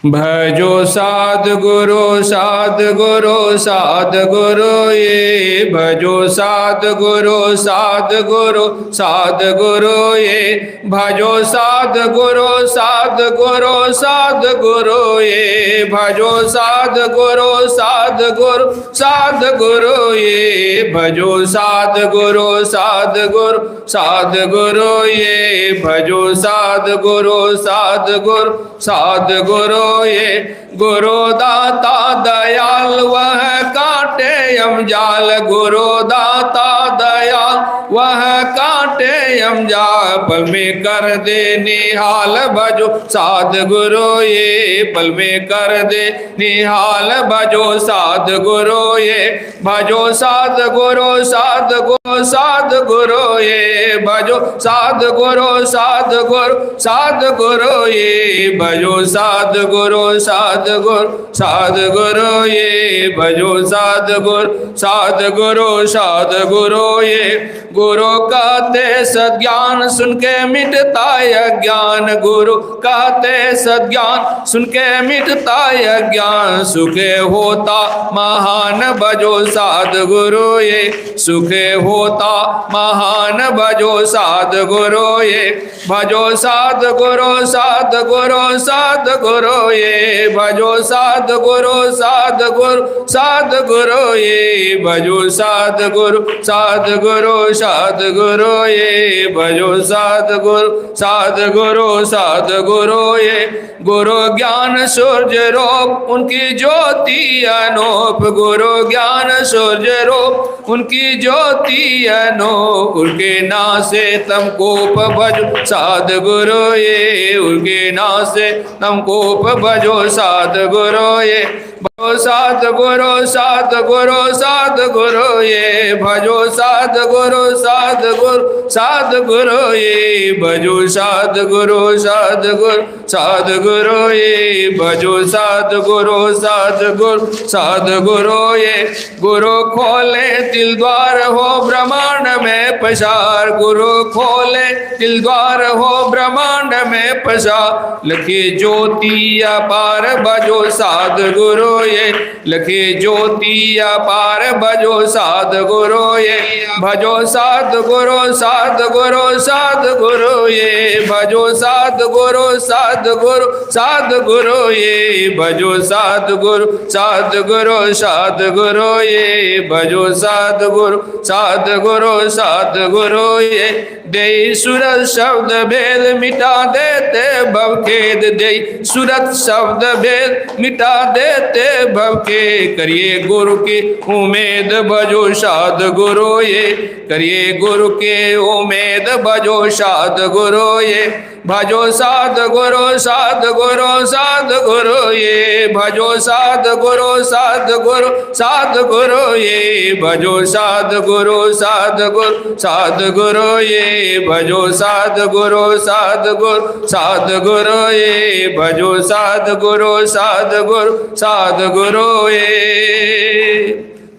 भजो साध गुरु साध गुरु साध गुरु ये, भजो साध गुरु साध गुरु साध गुरु ये, भजो साध गुरु साध गुरु साध गुरु ये, भजो साध गुरु साध गुरु साध गुरु ये, भजो साध गुरु साध गुरु साध गुरु ये, भजो साध गुरु साध गुरु साध गुरु ये। गुरु दाता दयाल वह काटे यमजाल, गुरु दाता दयाल वह काटे यमजाल, पल में कर दे निहाल भजो साध गुरु ये, पल में कर दे निहाल भजो साध गुरु ये, भजो साध गुरु साध गुरु साध गुरु ये, भजो साध गुरु साध गुरु साध गुरु ये, भजो साध गुरु साध गुरु साध गुरु ये, भजो साध गुरु साध गुरु साध गुरु ये। गुरु कहते सद्ज्ञान सुन के मिटता अज्ञान, गुरु कहते सद्ज्ञान सुन के मिटता अज्ञान, सुखे होता महान भजो साध गुरु ये, सुखे होता महान भजो साध गुरु ये, भजो साध गुरु साध गुरु साध गुरु ये, भजो साध गुरु साध गुरु साध गुरु ये, भजो साध गुरु साध गुरु साध गुरु ये, भजो साध गुरु साध गुरु साध गुरु ये। गुरु ज्ञान सूर्य रूप उनकी ज्योति अनूप, गुरु ज्ञान सूर्य रूप उनकी ज्योति अनूप, उनके नाम से तम कोप भजो साध गुरु ये, उनके नाम से तम कोप भजो साध गुरु ये, भजो साध गुरु साध गुरु साध गुरु ये, भजो साध गुरु साध गुरु साध गुरु ये, भजो साध गुरु साध गुरु साध गुरु ये, भजो साध गुरु साध गुरु साध गुरु ये। गुरु खोले दिल द्वार हो ब्रह्मांड में पसार, गुरु खोले दिल द्वार हो ब्रह्मांड में पसार, लखी ज्योति अपार भजो साध गुरु ये लखे ज्योति अपार भजो सद्गुरु ये भजो सद्गुरु सद्गुरु सद्गुरु ये भजो सद्गुरु सद्गुरु सद्गुरु ये भजो सद्गुरु सद्गुरु सद्गुरु ये भजो सद्गुरु सद्गुरु सद्गुरु ये दे सूरत शब्द भेद मिटा देते भव खेद दे सूरत शब्द भेद मिटा देते भव के करिए गुरु की उम्मीद भजो सद्गुरु ये करिए गुरु के उम्मीद भजो सद्गुरु ये भजो सद्गुरु सद्गुरु सद्गुरु ये भजो सद्गुरु सद्गुरु सद्गुरु ये भजो सद्गुरु सद्गुरु सद्गुरु ये भजो सद्गुरु सद्गुरु सद्गुरु ये भजो सद्गुरु सद्गुरु सद्गुरु ये।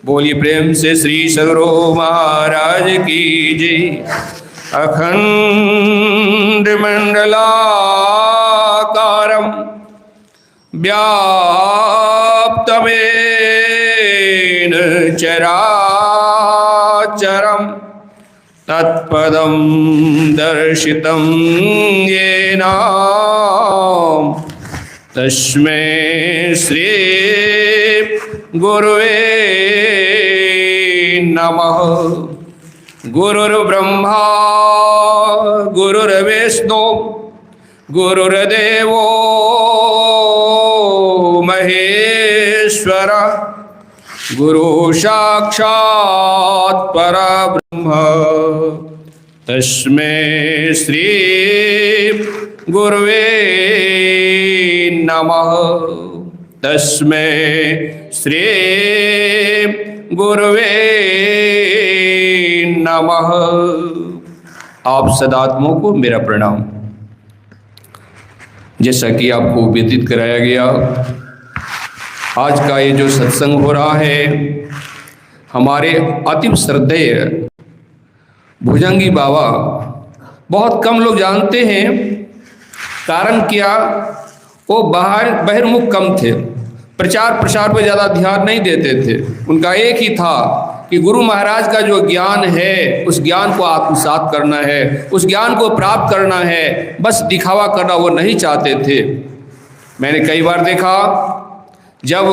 बोलिए प्रेम से श्री सद्गुरु महाराज की जय। अखंड मंडलाकारं व्याप्तमेन चराचरं तत्पदं दर्शितं येन तस्मै श्री गुरुवे नमः। गुरुर्ब्रह्मा गुरुर्विष्णु गुरुर्देवो महेश्वर गुरु साक्षात् परब्रह्म तस्मै श्री गुरुवे नमः तस्मै श्री गुरुवे नमः। आप सदात्माओं को मेरा प्रणाम। जैसा कि आपको व्यतीत कराया गया, आज का ये जो सत्संग हो रहा है हमारे अति श्रद्धेय भुजंगी बाबा, बहुत कम लोग जानते हैं। कारण क्या, वो बहिर्मुख कम थे, प्रचार प्रसार पर ज़्यादा ध्यान नहीं देते थे। उनका एक ही था कि गुरु महाराज का जो ज्ञान है उस ज्ञान को आत्मसात करना है, उस ज्ञान को प्राप्त करना है, बस दिखावा करना वो नहीं चाहते थे। मैंने कई बार देखा, जब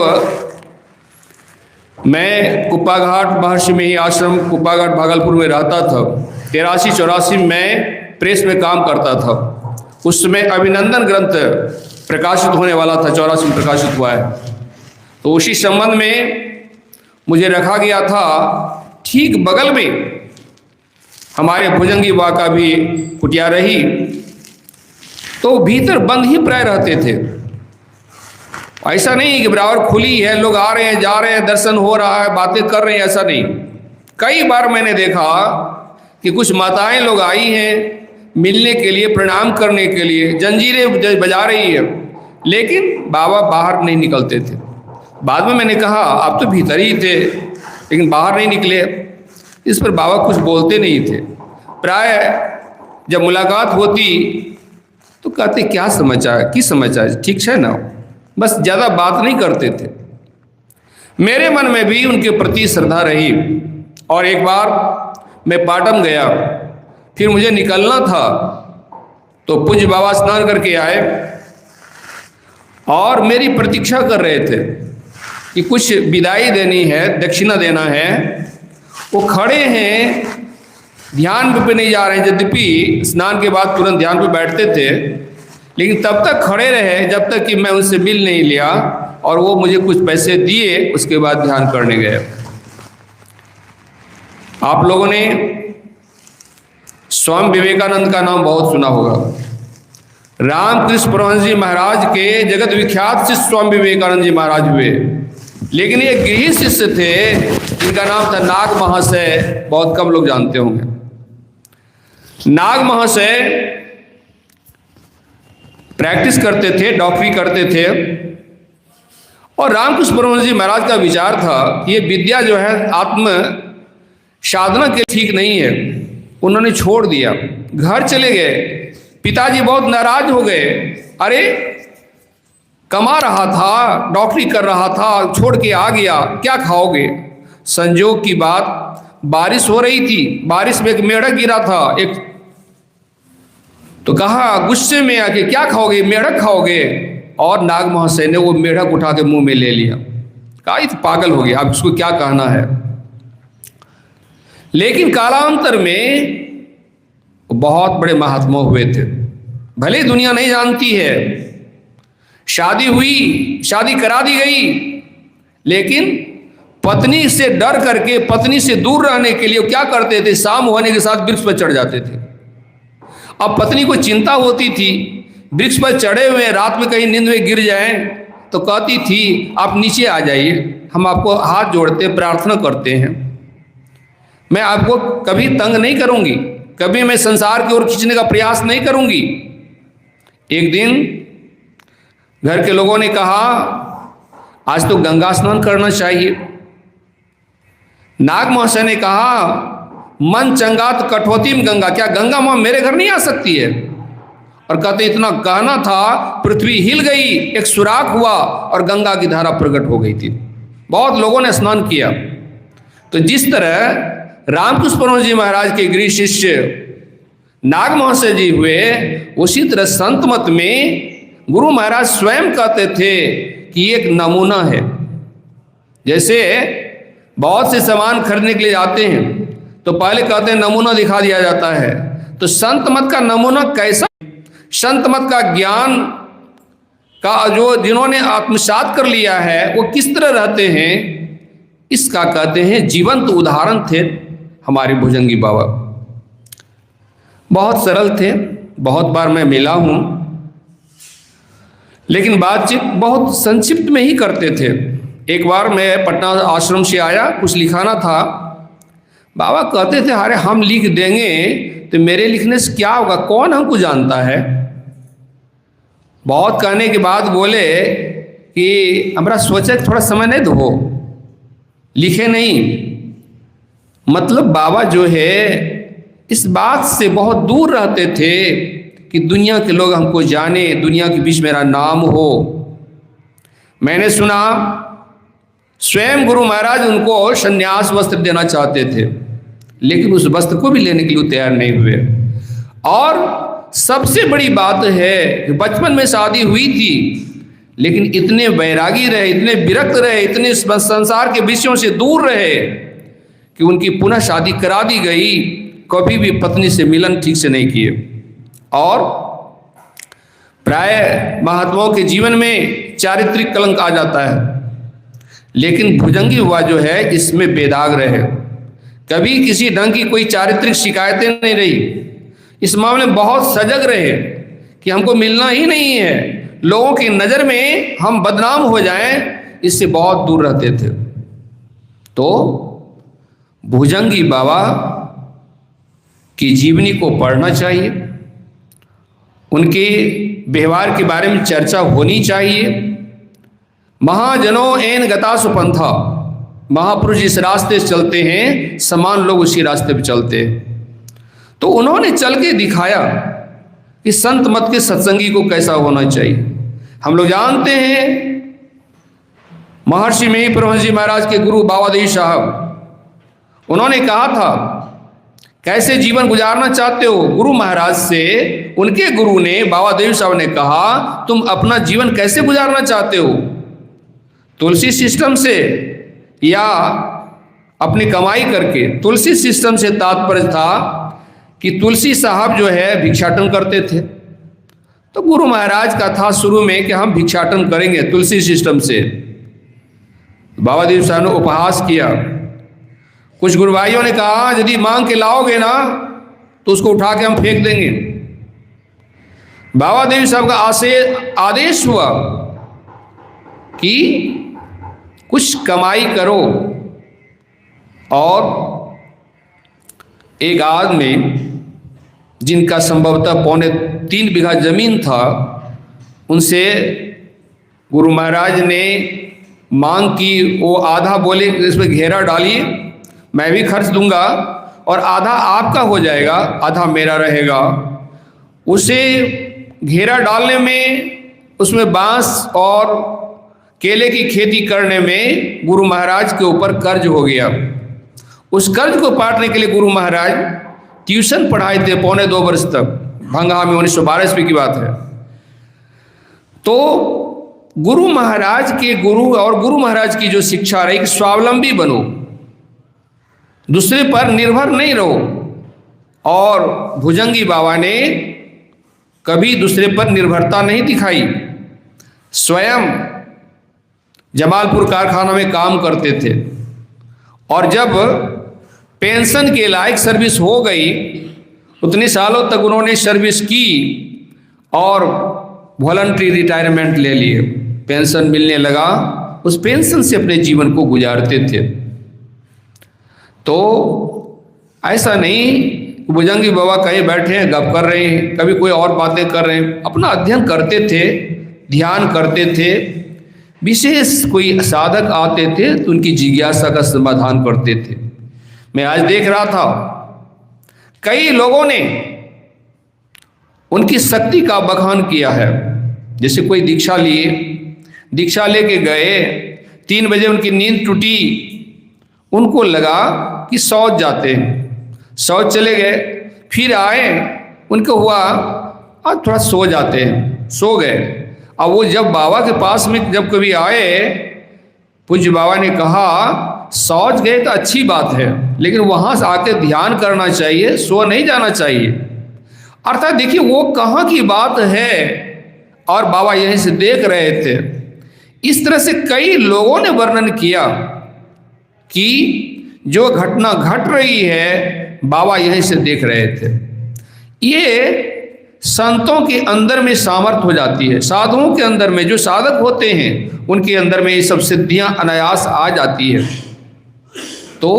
मैं कुप्पाघाट महर्षि में ही आश्रम कुप्पाघाट भागलपुर में रहता था, 83-84 में प्रेस में काम करता था। उस समय अभिनंदन ग्रंथ प्रकाशित होने वाला था, 84 में प्रकाशित हुआ है। तो उसी संबंध में मुझे रखा गया था। ठीक बगल में हमारे भुजंगी बाबा का भी कुटिया रही, तो भीतर बंद ही प्राय रहते थे। ऐसा नहीं कि बराबर खुली है, लोग आ रहे हैं जा रहे हैं, दर्शन हो रहा है, बातें कर रहे हैं, ऐसा नहीं। कई बार मैंने देखा कि कुछ माताएं लोग आई हैं मिलने के लिए, प्रणाम करने के लिए, जंजीरें बजा रही है, लेकिन बाबा बाहर नहीं निकलते थे। बाद में मैंने कहा आप तो भीतर ही थे लेकिन बाहर नहीं निकले। इस पर बाबा कुछ बोलते नहीं थे। प्राय जब मुलाकात होती तो कहते क्या समाचार, किस समाचार, ठीक है ना, बस ज़्यादा बात नहीं करते थे। मेरे मन में भी उनके प्रति श्रद्धा रही। और एक बार मैं पाटन गया, फिर मुझे निकलना था, तो पूज्य बाबा स्नान करके आए और मेरी प्रतीक्षा कर रहे थे कि कुछ विदाई देनी है, दक्षिणा देना है। वो खड़े हैं, ध्यान पे नहीं जा रहे हैं, यद्यपि स्नान के बाद तुरंत ध्यान पे बैठते थे, लेकिन तब तक खड़े रहे जब तक कि मैं उनसे बिल नहीं लिया और वो मुझे कुछ पैसे दिए, उसके बाद ध्यान करने गए। आप लोगों ने स्वामी विवेकानंद का नाम बहुत सुना होगा। रामकृष्ण परमहंस जी महाराज के जगत विख्यात शिष्य स्वामी विवेकानंद जी महाराज हुए, लेकिन ये गृही शिष्य थे जिनका नाम था नाग महाशय। बहुत कम लोग जानते होंगे। नाग महाशय प्रैक्टिस करते थे, डॉक्टरी करते थे, और रामकृष्ण परमहंस जी महाराज का विचार था कि ये विद्या जो है आत्म साधना के ठीक नहीं है। उन्होंने छोड़ दिया, घर चले गए। पिताजी बहुत नाराज हो गए, अरे कमा रहा था, डॉक्टरी कर रहा था, छोड़ के आ गया, क्या खाओगे? संजोग की बात, बारिश हो रही थी, बारिश में एक मेढक गिरा था, एक तो कहा गुस्से में आके, क्या खाओगे? मेढक खाओगे? और नाग महाशय ने वो मेढक उठा के मुंह में ले लिया। कहा ये तो पागल हो गया, अब इसको क्या कहना है। लेकिन कालांतर में बहुत बड़े महात्मा हुए थे, भले दुनिया नहीं जानती है। शादी हुई, शादी करा दी गई, लेकिन पत्नी से डर करके, पत्नी से दूर रहने के लिए क्या करते थे, शाम होने के साथ वृक्ष पर चढ़ जाते थे। अब पत्नी को चिंता होती थी, वृक्ष पर चढ़े हुए रात में कहीं नींद में गिर जाएं, तो कहती थी आप नीचे आ जाइए, हम आपको हाथ जोड़ते प्रार्थना करते हैं, मैं आपको कभी तंग नहीं करूंगी, कभी मैं संसार की ओर खींचने का प्रयास नहीं करूंगी। एक दिन घर के लोगों ने कहा आज तो गंगा स्नान करना चाहिए। नाग महाशय ने कहा मन चंगात कठोती में गंगा, क्या गंगा मां मेरे घर नहीं आ सकती है? और कहते इतना कहना था, पृथ्वी हिल गई, एक सुराख हुआ और गंगा की धारा प्रकट हो गई थी। बहुत लोगों ने स्नान किया। तो जिस तरह रामकृष्ण परमहंस जी महाराज के गृह शिष्य नाग महाशय जी हुए, उसी तरह संत मत में गुरु महाराज स्वयं कहते थे कि एक नमूना है। जैसे बहुत से सामान खरीदने के लिए जाते हैं तो पहले कहते हैं नमूना दिखा दिया जाता है। तो संत मत का नमूना कैसा, संत मत का ज्ञान का जो जिन्होंने आत्मसात कर लिया है वो किस तरह रहते हैं, इसका कहते हैं जीवंत उदाहरण थे हमारे भुजंगी बाबा। बहुत सरल थे, बहुत बार मैं मिला हूं, लेकिन बातचीत बहुत संक्षिप्त में ही करते थे। एक बार मैं पटना आश्रम से आया, कुछ लिखाना था, बाबा कहते थे अरे हम लिख देंगे तो मेरे लिखने से क्या होगा, कौन हमको जानता है। बहुत कहने के बाद बोले कि हमारा सोचा थोड़ा समय नहीं दो, लिखे नहीं। मतलब बाबा जो है इस बात से बहुत दूर रहते थे कि दुनिया के लोग हमको जाने, दुनिया के बीच मेरा नाम हो। मैंने सुना स्वयं गुरु महाराज उनको संन्यास वस्त्र देना चाहते थे, लेकिन उस वस्त्र को भी लेने के लिए तैयार नहीं हुए। और सबसे बड़ी बात है कि बचपन में शादी हुई थी, लेकिन इतने वैरागी रहे, इतने विरक्त रहे, इतने संसार के विषयों से दूर रहे कि उनकी पुनः शादी करा दी गई। कभी भी पत्नी से मिलन ठीक से नहीं किए। और प्राय महात्माओं के जीवन में चारित्रिक कलंक आ जाता है, लेकिन भुजंगी हुआ जो है इसमें बेदाग रहे, कभी किसी ढंग की कोई चारित्रिक शिकायतें नहीं रही। इस मामले में बहुत सजग रहे कि हमको मिलना ही नहीं है, लोगों की नज़र में हम बदनाम हो जाएं, इससे बहुत दूर रहते थे। तो भुजंगी बाबा की जीवनी को पढ़ना चाहिए, उनके व्यवहार के बारे में चर्चा होनी चाहिए। महाजनों एन गता सुपंथा, महापुरुष जिस रास्ते से चलते हैं समान लोग उसी रास्ते पे चलते हैं। तो उन्होंने चल के दिखाया कि संत मत के सत्संगी को कैसा होना चाहिए। हम लोग जानते हैं महर्षि में ही परमहंस जी महाराज के गुरु बाबा देव साहब, उन्होंने कहा था कैसे जीवन गुजारना चाहते हो। गुरु महाराज से उनके गुरु ने बाबा देव साहब ने कहा तुम अपना जीवन कैसे गुजारना चाहते हो, तुलसी सिस्टम से या अपनी कमाई करके। तुलसी सिस्टम से तात्पर्य था कि तुलसी साहब जो है भिक्षाटन करते थे, तो गुरु महाराज का था शुरू में कि हम भिक्षाटन करेंगे तुलसी सिस्टम से। बाबा देव साहब ने उपहास किया। कुछ गुरु भाइयों ने कहा यदि मांग के लाओगे ना तो उसको उठा के हम फेंक देंगे। बाबा देव साहब का आदेश हुआ कि कुछ कमाई करो। और एक आदमी जिनका संभवतः 3.25 बीघा जमीन था, उनसे गुरु महाराज ने मांग की। वो आधा बोले इसमें घेरा डालिए, मैं भी खर्च दूंगा और आधा आपका हो जाएगा, आधा मेरा रहेगा। उसे घेरा डालने में उसमें बांस और केले की खेती करने में गुरु महाराज के ऊपर कर्ज हो गया। उस कर्ज को पाटने के लिए गुरु महाराज ट्यूशन पढ़ाए थे 2.25 वर्ष तक, भंगा में 1912 ईस्वी की बात है। तो गुरु महाराज के गुरु और गुरु महाराज की जो शिक्षा रही कि स्वावलंबी बनो, दूसरे पर निर्भर नहीं रहो। और भुजंगी बाबा ने कभी दूसरे पर निर्भरता नहीं दिखाई। स्वयं जमालपुर कारखाना में काम करते थे और जब पेंशन के लायक सर्विस हो गई, उतने सालों तक उन्होंने सर्विस की और वॉलंटरी रिटायरमेंट ले लिए। पेंशन मिलने लगा, उस पेंशन से अपने जीवन को गुजारते थे। तो ऐसा नहीं भुजंगी बाबा कहीं बैठे हैं गप कर रहे हैं, कभी कोई और बातें कर रहे हैं, अपना अध्ययन करते थे, ध्यान करते थे। विशेष कोई साधक आते थे तो उनकी जिज्ञासा का समाधान करते थे। मैं आज देख रहा था कई लोगों ने उनकी शक्ति का बखान किया है। जैसे कोई दीक्षा लिए, दीक्षा लेके गए, 3 बजे उनकी नींद टूटी, उनको लगा कि शौच जाते हैं, शौच चले गए, फिर आए, उनको हुआ आज थोड़ा सो जाते हैं, सो गए। अब वो जब बाबा के पास में जब कभी आए, पूज्य बाबा ने कहा शौच गए तो अच्छी बात है, लेकिन वहां से आके ध्यान करना चाहिए, सो नहीं जाना चाहिए। अर्थात देखिए वो कहाँ की बात है, और बाबा यहीं से देख रहे थे। इस तरह से कई लोगों ने वर्णन किया कि जो घटना घट रही है बाबा यहीं से देख रहे थे। ये संतों के अंदर में सामर्थ हो जाती है, साधुओं के अंदर में, जो साधक होते हैं उनके अंदर में ये सब सिद्धियां अनायास आ जाती है। तो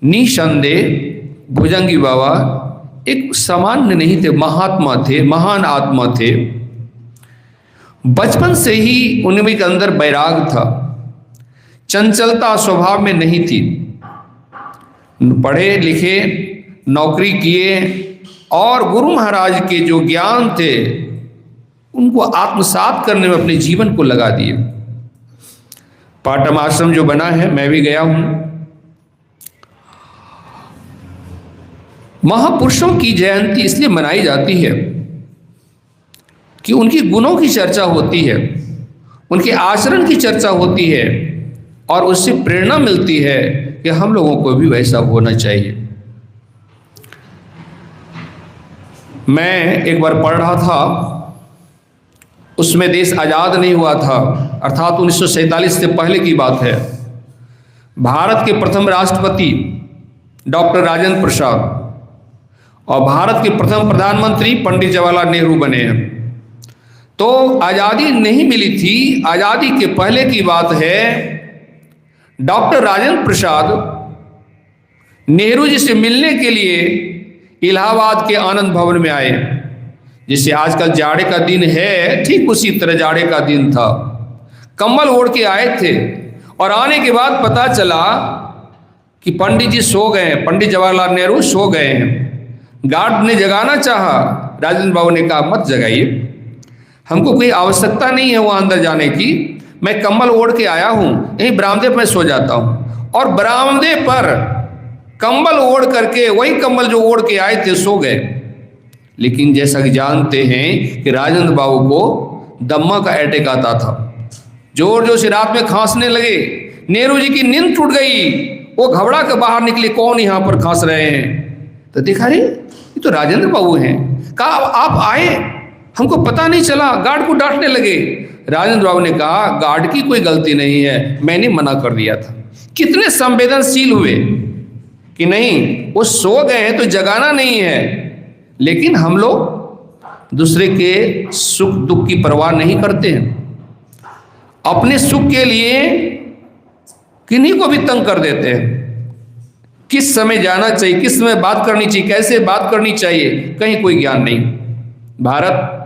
निसंदेह भुजंगी बाबा एक सामान्य नहीं थे, महात्मा थे, महान आत्मा थे। बचपन से ही उनके अंदर वैराग था, चंचलता स्वभाव में नहीं थी। पढ़े लिखे, नौकरी किए और गुरु महाराज के जो ज्ञान थे उनको आत्मसात करने में अपने जीवन को लगा दिए। पाटम आश्रम जो बना है, मैं भी गया हूं। महापुरुषों की जयंती इसलिए मनाई जाती है कि उनकी गुणों की चर्चा होती है, उनके आचरण की चर्चा होती है और उससे प्रेरणा मिलती है कि हम लोगों को भी वैसा होना चाहिए। मैं एक बार पढ़ रहा था, उसमें देश आज़ाद नहीं हुआ था, अर्थात 1947 से पहले की बात है। भारत के प्रथम राष्ट्रपति डॉक्टर राजेंद्र प्रसाद और भारत के प्रथम प्रधानमंत्री पंडित जवाहरलाल नेहरू बने हैं। तो आज़ादी नहीं मिली थी, आज़ादी के पहले की बात है। डॉक्टर राजेंद्र प्रसाद नेहरू जी से मिलने के लिए इलाहाबाद के आनंद भवन में आए। जैसे आजकल जाड़े का दिन है, ठीक उसी तरह जाड़े का दिन था। कंबल ओढ़ के आए थे और आने के बाद पता चला कि पंडित जी सो गए हैं, पंडित जवाहरलाल नेहरू सो गए हैं। गार्ड ने जगाना चाहा, राजेंद्र बाबू ने कहा मत जगाइए, हमको कोई आवश्यकता नहीं है वहाँ अंदर जाने की, मैं कंबल ओढ़ के आया हूँ, यहीं बरामदे पर सो जाता हूँ। और बरामदे पर कंबल ओढ़ करके, वही कंबल जो ओढ़ के आए थे, सो गए। लेकिन जैसा कि जानते हैं कि राजेंद्र बाबू को दम्मा का अटैक आता था, जोर जोर से रात में खांसने लगे। नेहरू जी की नींद टूट गई, वो घबरा के बाहर निकले, कौन यहाँ पर खांस रहे हैं? तो देखा रे ये तो राजेंद्र बाबू हैं। कहा आप आए, हमको पता नहीं चला, गार्ड को डांटने लगे। राजेंद्र बाबू ने कहा गार्ड की कोई गलती नहीं है, मैंने मना कर दिया था। कितने संवेदनशील हुए कि नहीं, वो सो गए हैं तो जगाना नहीं है। लेकिन हम लोग दूसरे के सुख दुख की परवाह नहीं करते हैं, अपने सुख के लिए किन्हीं को भी तंग कर देते हैं। किस समय जाना चाहिए, किस समय बात करनी चाहिए, कैसे बात करनी चाहिए, कहीं कोई ज्ञान नहीं। भारत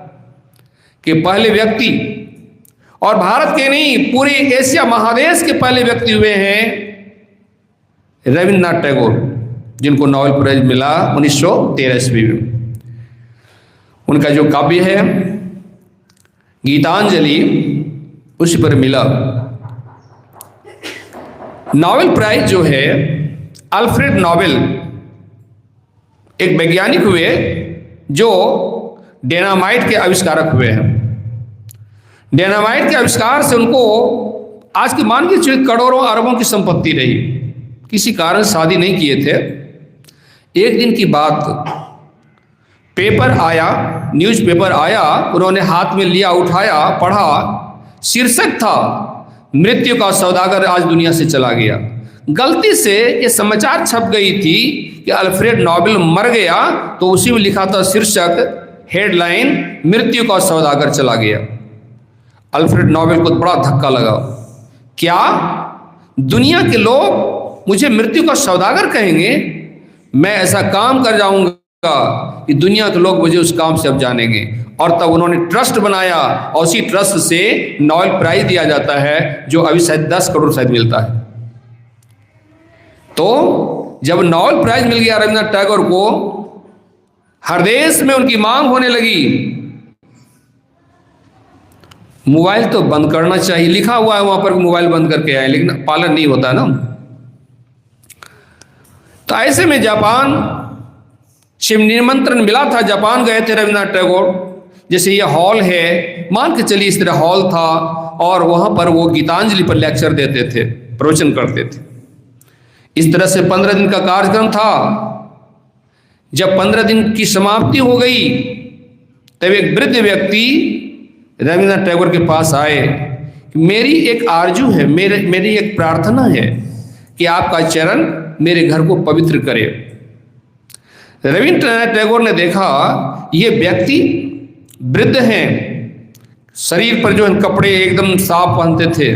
के पहले व्यक्ति, और भारत के नहीं पूरे एशिया महादेश के पहले व्यक्ति हुए हैं रविन्द्रनाथ टैगोर, जिनको नोबेल प्राइज मिला 1913 ईस्वी में। उनका जो काव्य है गीतांजलि उसी पर मिला। नोबेल प्राइज जो है, अल्फ्रेड नोबेल एक वैज्ञानिक हुए जो डायनामाइट के आविष्कारक हुए हैं। डायनामाइट के आविष्कार से उनको आज के मान के चलिए करोड़ों अरबों की संपत्ति रही। किसी कारण शादी नहीं किए थे। एक दिन की बात, पेपर आया, न्यूज़पेपर आया, उन्होंने हाथ में लिया, उठाया, पढ़ा। शीर्षक था मृत्यु का सौदागर आज दुनिया से चला गया। गलती से ये समाचार छप गई थी कि अल्फ्रेड नोबेल मर गया, तो उसी में लिखा था शीर्षक, हेडलाइन, मृत्यु का सौदागर चला गया। अल्फ्रेड नोबेल को बड़ा धक्का लगा। क्या दुनिया के लोग मुझे मृत्यु का सौदागर कहेंगे? मैं ऐसा काम कर जाऊंगा कि दुनिया के लोग मुझे उस काम से अब जानेंगे। और तब उन्होंने ट्रस्ट बनाया और उसी ट्रस्ट से नोबेल प्राइज दिया जाता है, जो अभी शायद 10 करोड़ शायद मिलता है। तो जब नोबेल प्राइज मिल गया रविन्द्रनाथ टैगोर को, हर देश में उनकी मांग होने लगी। मोबाइल तो बंद करना चाहिए, लिखा हुआ है वहां पर मोबाइल बंद करके आए, लेकिन पालन नहीं होता ना। तो ऐसे में जापान से निमंत्रण मिला था, जापान गए थे रविन्द्रनाथ टैगोर। जैसे ये हॉल है, मान के चलिए इस तरह हॉल था, और वहां पर वो गीतांजलि पर लेक्चर देते थे, प्रवचन करते थे। इस तरह से 15 दिन का कार्यक्रम था। जब 15 दिन की समाप्ति हो गई, तब एक वृद्ध व्यक्ति रविन्द्रनाथ टैगोर के पास आए। मेरी एक आरजू है, मेरी एक प्रार्थना है कि आपका चरण मेरे घर को पवित्र करे। रविन्द्रनाथ टैगोर ने देखा ये व्यक्ति वृद्ध हैं, शरीर पर जो है कपड़े एकदम साफ पहनते थे,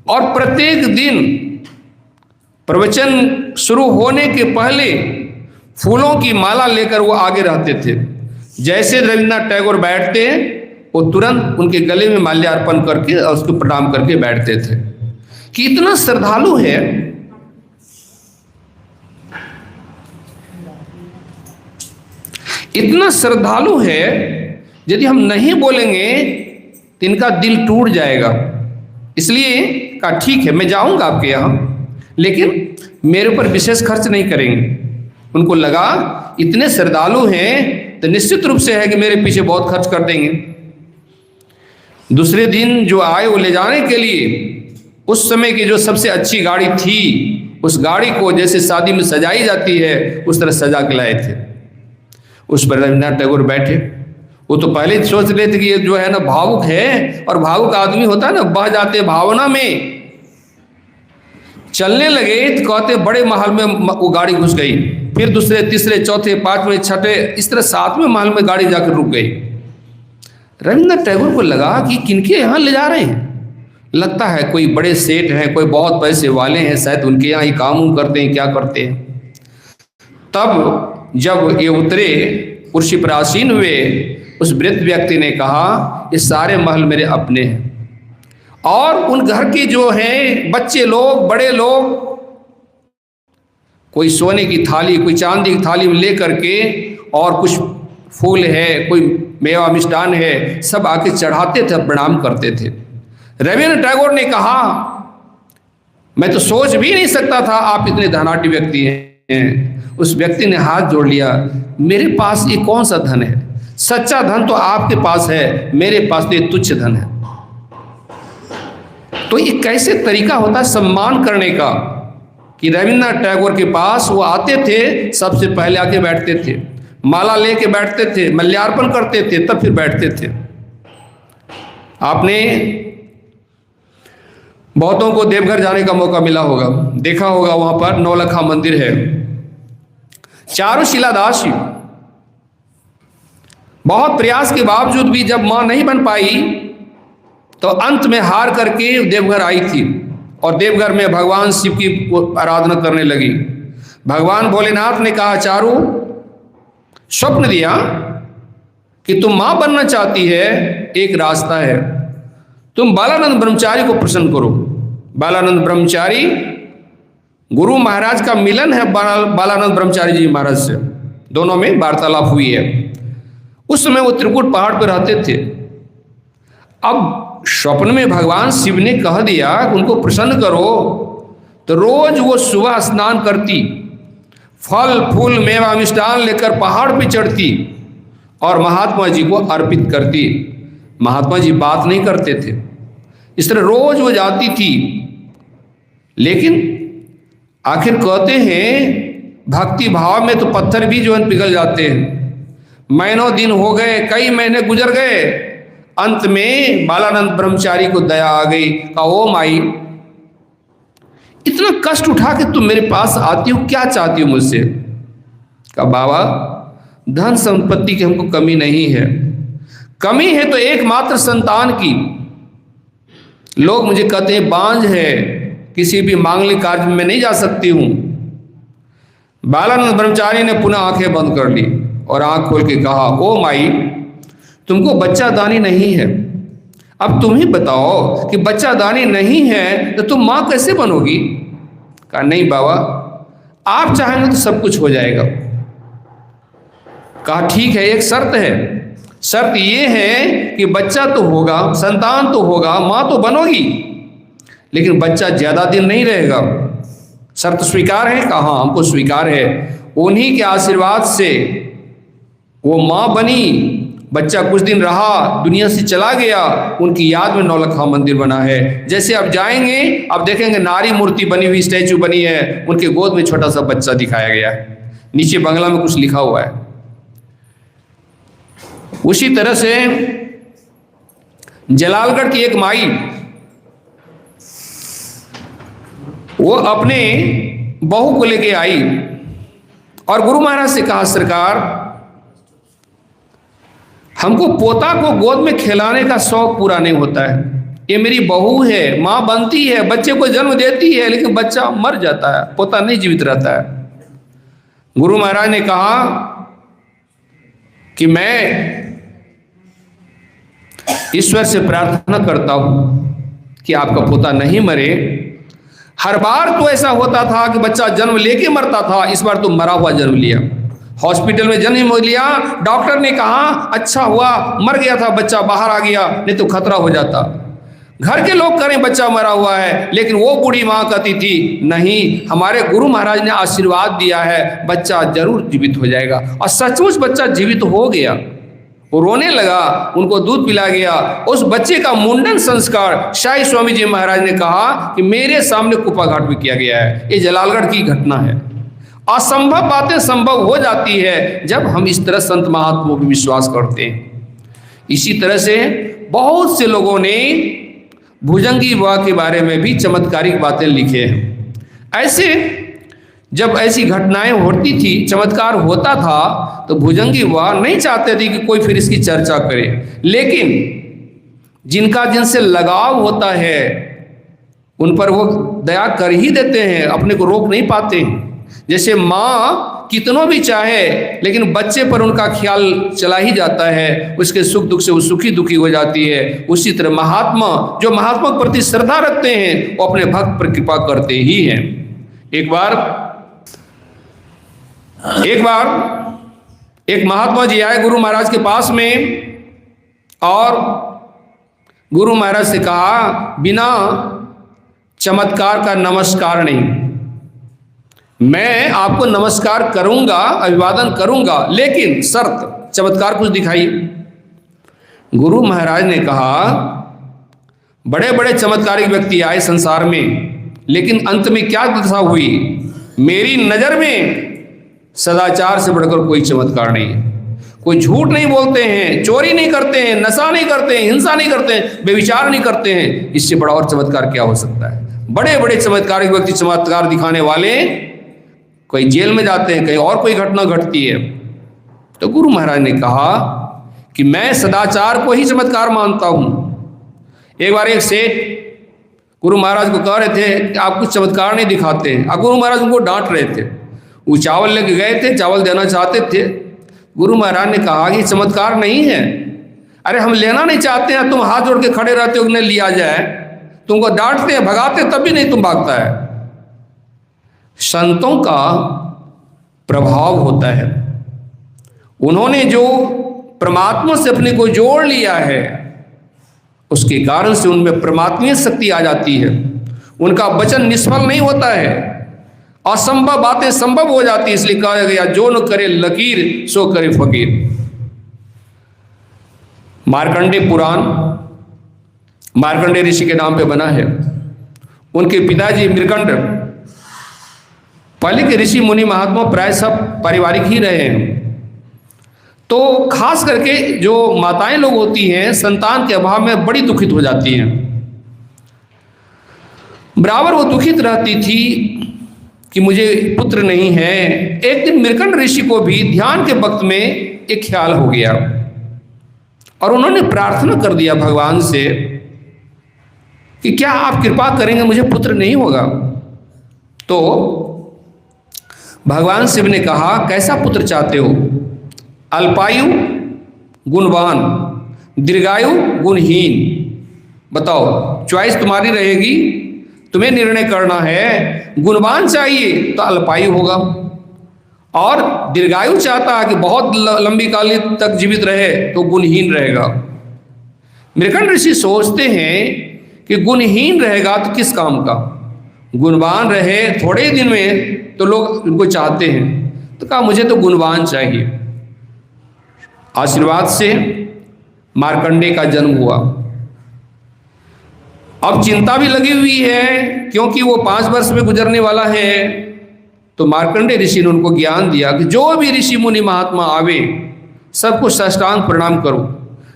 और प्रत्येक दिन प्रवचन शुरू होने के पहले फूलों की माला लेकर वो आगे रहते थे। जैसे रविन्द्रनाथ टैगोर बैठते, वो तुरंत उनके गले में माल्यार्पण करके और उसको प्रणाम करके बैठते थे। कि इतना श्रद्धालु है। इतना श्रद्धालु है, यदि हम नहीं बोलेंगे तो इनका दिल टूट जाएगा। इसलिए कहा ठीक है, मैं जाऊंगा आपके यहाँ, लेकिन मेरे ऊपर विशेष खर्च नहीं करेंगे। उनको लगा इतने श्रद्धालु हैं तो निश्चित रूप से है कि मेरे पीछे बहुत खर्च कर देंगे। दूसरे दिन जो आए वो ले जाने के लिए उस समय की जो सबसे अच्छी गाड़ी थी, उस गाड़ी को जैसे शादी में सजाई जाती है उस तरह सजा के लाए थे। उस पर रविन्द्रनाथ टैगोर बैठे। वो तो पहले ही सोच रहे थे कि ये जो है ना भावुक है, और भावुक आदमी होता है ना, बह जाते भावना में। चलने लगे तो कहते बड़े महल में वो गाड़ी घुस गई, फिर दूसरे, तीसरे, चौथे, पांचवें, छठे, इस तरह 7वें महल में गाड़ी जाकर रुक गई। रविन्द्रनाथ टैगोर को लगा कि किनके यहाँ ले जा रहे हैं, लगता है कोई बड़े सेठ हैं, कोई बहुत पैसे वाले हैं, शायद उनके यहाँ ही काम करते हैं, क्या करते हैं। तब जब ये उतरे, कुर्सी पर आसीन हुए, उस वृद्ध व्यक्ति ने कहा ये सारे महल मेरे अपने हैं, और उन घर के जो हैं बच्चे लोग, बड़े लोग, कोई सोने की थाली, कोई चांदी की थाली में ले करके, और कुछ फूल है, कोई मेवा मिष्ठान है, सब आके चढ़ाते थे, प्रणाम करते थे। रविन्द्रनाथ टैगोर ने कहा मैं तो सोच भी नहीं सकता था आप इतने धनाढ्य व्यक्ति हैं। उस व्यक्ति ने हाथ जोड़ लिया, मेरे पास ये कौन सा धन है, सच्चा धन तो आपके पास है, मेरे पास तो ये तुच्छ धन है। तो ये कैसे तरीका होता है सम्मान करने का, कि रविन्द्रनाथ टैगोर के पास वो आते थे, सबसे पहले आके बैठते थे, माला लेके बैठते थे, मल्यार्पण करते थे, तब फिर बैठते थे। आपने बहुतों को देवघर जाने का मौका मिला होगा, देखा होगा, वहां पर नौलखा मंदिर है, चारों शिलादास। बहुत प्रयास के बावजूद भी जब मां नहीं बन पाई तो अंत में हार करके देवघर आई थी, और देवघर में भगवान शिव की आराधना करने लगी। भगवान भोलेनाथ ने कहा चारू, स्वप्न दिया कि तुम मां बनना चाहती है, एक रास्ता है, तुम बालानंद ब्रह्मचारी को प्रसन्न करो। बालानंद ब्रह्मचारी, गुरु महाराज का मिलन है बालानंद ब्रह्मचारी जी महाराज से, दोनों में वार्तालाप हुई है। उस समय वो त्रिकुट पहाड़ पर रहते थे। अब स्वप्न में भगवान शिव ने कह दिया कि उनको प्रसन्न करो, तो रोज वो सुबह स्नान करती, फल फूल मेवा मिष्ठान लेकर पहाड़ पे चढ़ती और महात्मा जी को अर्पित करती। महात्मा जी बात नहीं करते थे, इस तरह रोज वो जाती थी। लेकिन आखिर कहते हैं भक्ति भाव में तो पत्थर भी जो है पिघल जाते हैं। महीनों दिन हो गए, कई महीने गुजर गए, अंत में बालानंद ब्रह्मचारी को दया आ गई। कहा ओ माई, इतना कष्ट उठा के तुम मेरे पास आती हो, क्या चाहती हो मुझसे? कहा बाबा, धन संपत्ति की हमको कमी नहीं है, कमी है तो एकमात्र संतान की। लोग मुझे कहते हैं बांझ है, किसी भी मांगलिक कार्य में नहीं जा सकती हूं। बालानंद ब्रह्मचारी ने पुनः आंखें बंद कर ली और आंख खोल के कहा ओ माई, तुमको बच्चा दानी नहीं है, अब तुम ही बताओ कि बच्चा दानी नहीं है तो तुम मां कैसे बनोगी? कहा नहीं बाबा, आप चाहेंगे तो सब कुछ हो जाएगा। कहा ठीक है, एक शर्त है, शर्त ये है कि बच्चा तो होगा, संतान तो होगा, मां तो बनोगी, लेकिन बच्चा ज्यादा दिन नहीं रहेगा। शर्त स्वीकार है? कहा हाँ हमको स्वीकार है। उन्हीं के आशीर्वाद से वो मां बनी, बच्चा कुछ दिन रहा, दुनिया से चला गया, उनकी याद में नौलखा मंदिर बना है। जैसे आप जाएंगे आप देखेंगे नारी मूर्ति बनी हुई, स्टैचू बनी है, उनके गोद में छोटा सा बच्चा दिखाया गया है, नीचे बांग्ला में कुछ लिखा हुआ है। उसी तरह से जलालगढ़ की एक माई, वो अपने बहू को लेके आई और गुरु महाराज से कहा सरकार, हमको पोता को गोद में खिलाने का शौक पूरा नहीं होता है, ये मेरी बहू है, मां बनती है, बच्चे को जन्म देती है, लेकिन बच्चा मर जाता है, पोता नहीं जीवित रहता है। गुरु महाराज ने कहा कि मैं ईश्वर से प्रार्थना करता हूं कि आपका पोता नहीं मरे। हर बार तो ऐसा होता था कि बच्चा जन्म लेके मरता था, इस बार तो मरा हुआ जन्म लिया, हॉस्पिटल में जन्म लिया, डॉक्टर ने कहा अच्छा हुआ मर गया था बच्चा, बाहर आ गया, नहीं तो खतरा हो जाता। घर के लोग करें बच्चा मरा हुआ है, लेकिन वो बूढ़ी मां कहती थी नहीं, हमारे गुरु महाराज ने आशीर्वाद दिया है, बच्चा जरूर जीवित हो जाएगा। और सचमुच बच्चा जीवित हो गया, वो रोने लगा, उनको दूध पिला गया। उस बच्चे का मुंडन संस्कार शाही स्वामी जी महाराज ने कहा कि मेरे सामने कुपा घाट में किया गया है। ये जलालगढ़ की घटना है। असंभव बातें संभव हो जाती है जब हम इस तरह संत महात्माओं पर विश्वास करते हैं। इसी तरह से बहुत से लोगों ने भुजंगी बुआ के बारे में भी चमत्कारिक बातें लिखे हैं। ऐसे जब ऐसी घटनाएं होती थी, चमत्कार होता था, तो भुजंगी बुआ नहीं चाहते थे कि कोई फिर इसकी चर्चा करे, लेकिन जिनका जिनसे लगाव होता है उन पर वो दया कर ही देते हैं, अपने को रोक नहीं पाते। जैसे माँ कितनों भी चाहे लेकिन बच्चे पर उनका ख्याल चला ही जाता है, उसके सुख दुख से वो सुखी दुखी हो जाती है। उसी तरह महात्मा जो महात्मा के प्रति श्रद्धा रखते हैं वो अपने भक्त पर कृपा करते ही हैं। एक बार एक महात्मा जी आए गुरु महाराज के पास में और गुरु महाराज से कहा बिना चमत्कार का नमस्कार नहीं, मैं आपको नमस्कार करूंगा, अभिवादन करूंगा, लेकिन शर्त चमत्कार कुछ दिखाइए। गुरु महाराज ने कहा बड़े बड़े चमत्कारिक व्यक्ति आए संसार में, लेकिन अंत में क्या दशा हुई? मेरी नजर में सदाचार से बढ़कर कोई चमत्कार नहीं है। कोई झूठ नहीं बोलते हैं, चोरी नहीं करते हैं, नशा नहीं करते हैं, हिंसा नहीं करते हैं, बेविचार नहीं करते हैं। इससे बड़ा और चमत्कार क्या हो सकता है? बड़े बड़े चमत्कारिक व्यक्ति, चमत्कार दिखाने वाले, कोई जेल में जाते हैं, कहीं और कोई घटना घटती है। तो गुरु महाराज ने कहा कि मैं सदाचार को ही चमत्कार मानता हूं। एक बार एक सेठ गुरु महाराज को कह रहे थे कि आप कुछ चमत्कार नहीं दिखाते हैं। अब गुरु महाराज उनको डांट रहे थे। वो चावल लेके गए थे, चावल देना चाहते थे। गुरु महाराज ने कहा कि चमत्कार नहीं है। अरे हम लेना नहीं चाहते हैं, तुम हाथ जोड़ के खड़े रहते हो कि नहीं लिया जाए, तुमको डांटते हैं, भगाते, तब भी नहीं तुम भागता है। संतों का प्रभाव होता है, उन्होंने जो परमात्मा से अपने को जोड़ लिया है उसके कारण से उनमें परमात्मीय शक्ति आ जाती है, उनका वचन निष्फल नहीं होता है, असंभव बातें संभव हो जाती है। इसलिए कहा गया जो न करे लकीर सो करे फकीर। मार्कंडे पुराण मार्कंडे ऋषि के नाम पे बना है। उनके पिताजी मृकंड पहले के ऋषि मुनि महात्मा प्राय सब पारिवारिक ही रहे हैं। तो खास करके जो माताएं लोग होती हैं संतान के अभाव में बड़ी दुखित हो जाती हैं। बराबर वो दुखित रहती थी कि मुझे पुत्र नहीं है। एक दिन मृकंड ऋषि को भी ध्यान के वक्त में एक ख्याल हो गया और उन्होंने प्रार्थना कर दिया भगवान से कि क्या आप कृपा करेंगे, मुझे पुत्र नहीं होगा। तो भगवान शिव ने कहा कैसा पुत्र चाहते हो? अल्पायु गुणवान, दीर्घायु गुणहीन, बताओ चॉइस तुम्हारी रहेगी, तुम्हें निर्णय करना है। गुणवान चाहिए तो अल्पायु होगा, और दीर्घायु चाहता है कि बहुत लंबी काल तक जीवित रहे तो गुणहीन रहेगा। मृकंड ऋषि सोचते हैं कि गुणहीन रहेगा तो किस काम का, गुणवान रहे थोड़े दिन में तो लोग उनको चाहते हैं। तो कहा मुझे तो गुणवान चाहिए। आशीर्वाद से मार्कंडे का जन्म हुआ। अब चिंता भी लगी हुई है क्योंकि वो 5 वर्ष में गुजरने वाला है। तो मार्कंडे ऋषि ने उनको ज्ञान दिया कि जो भी ऋषि मुनि महात्मा आवे सबको साष्टांग प्रणाम करो,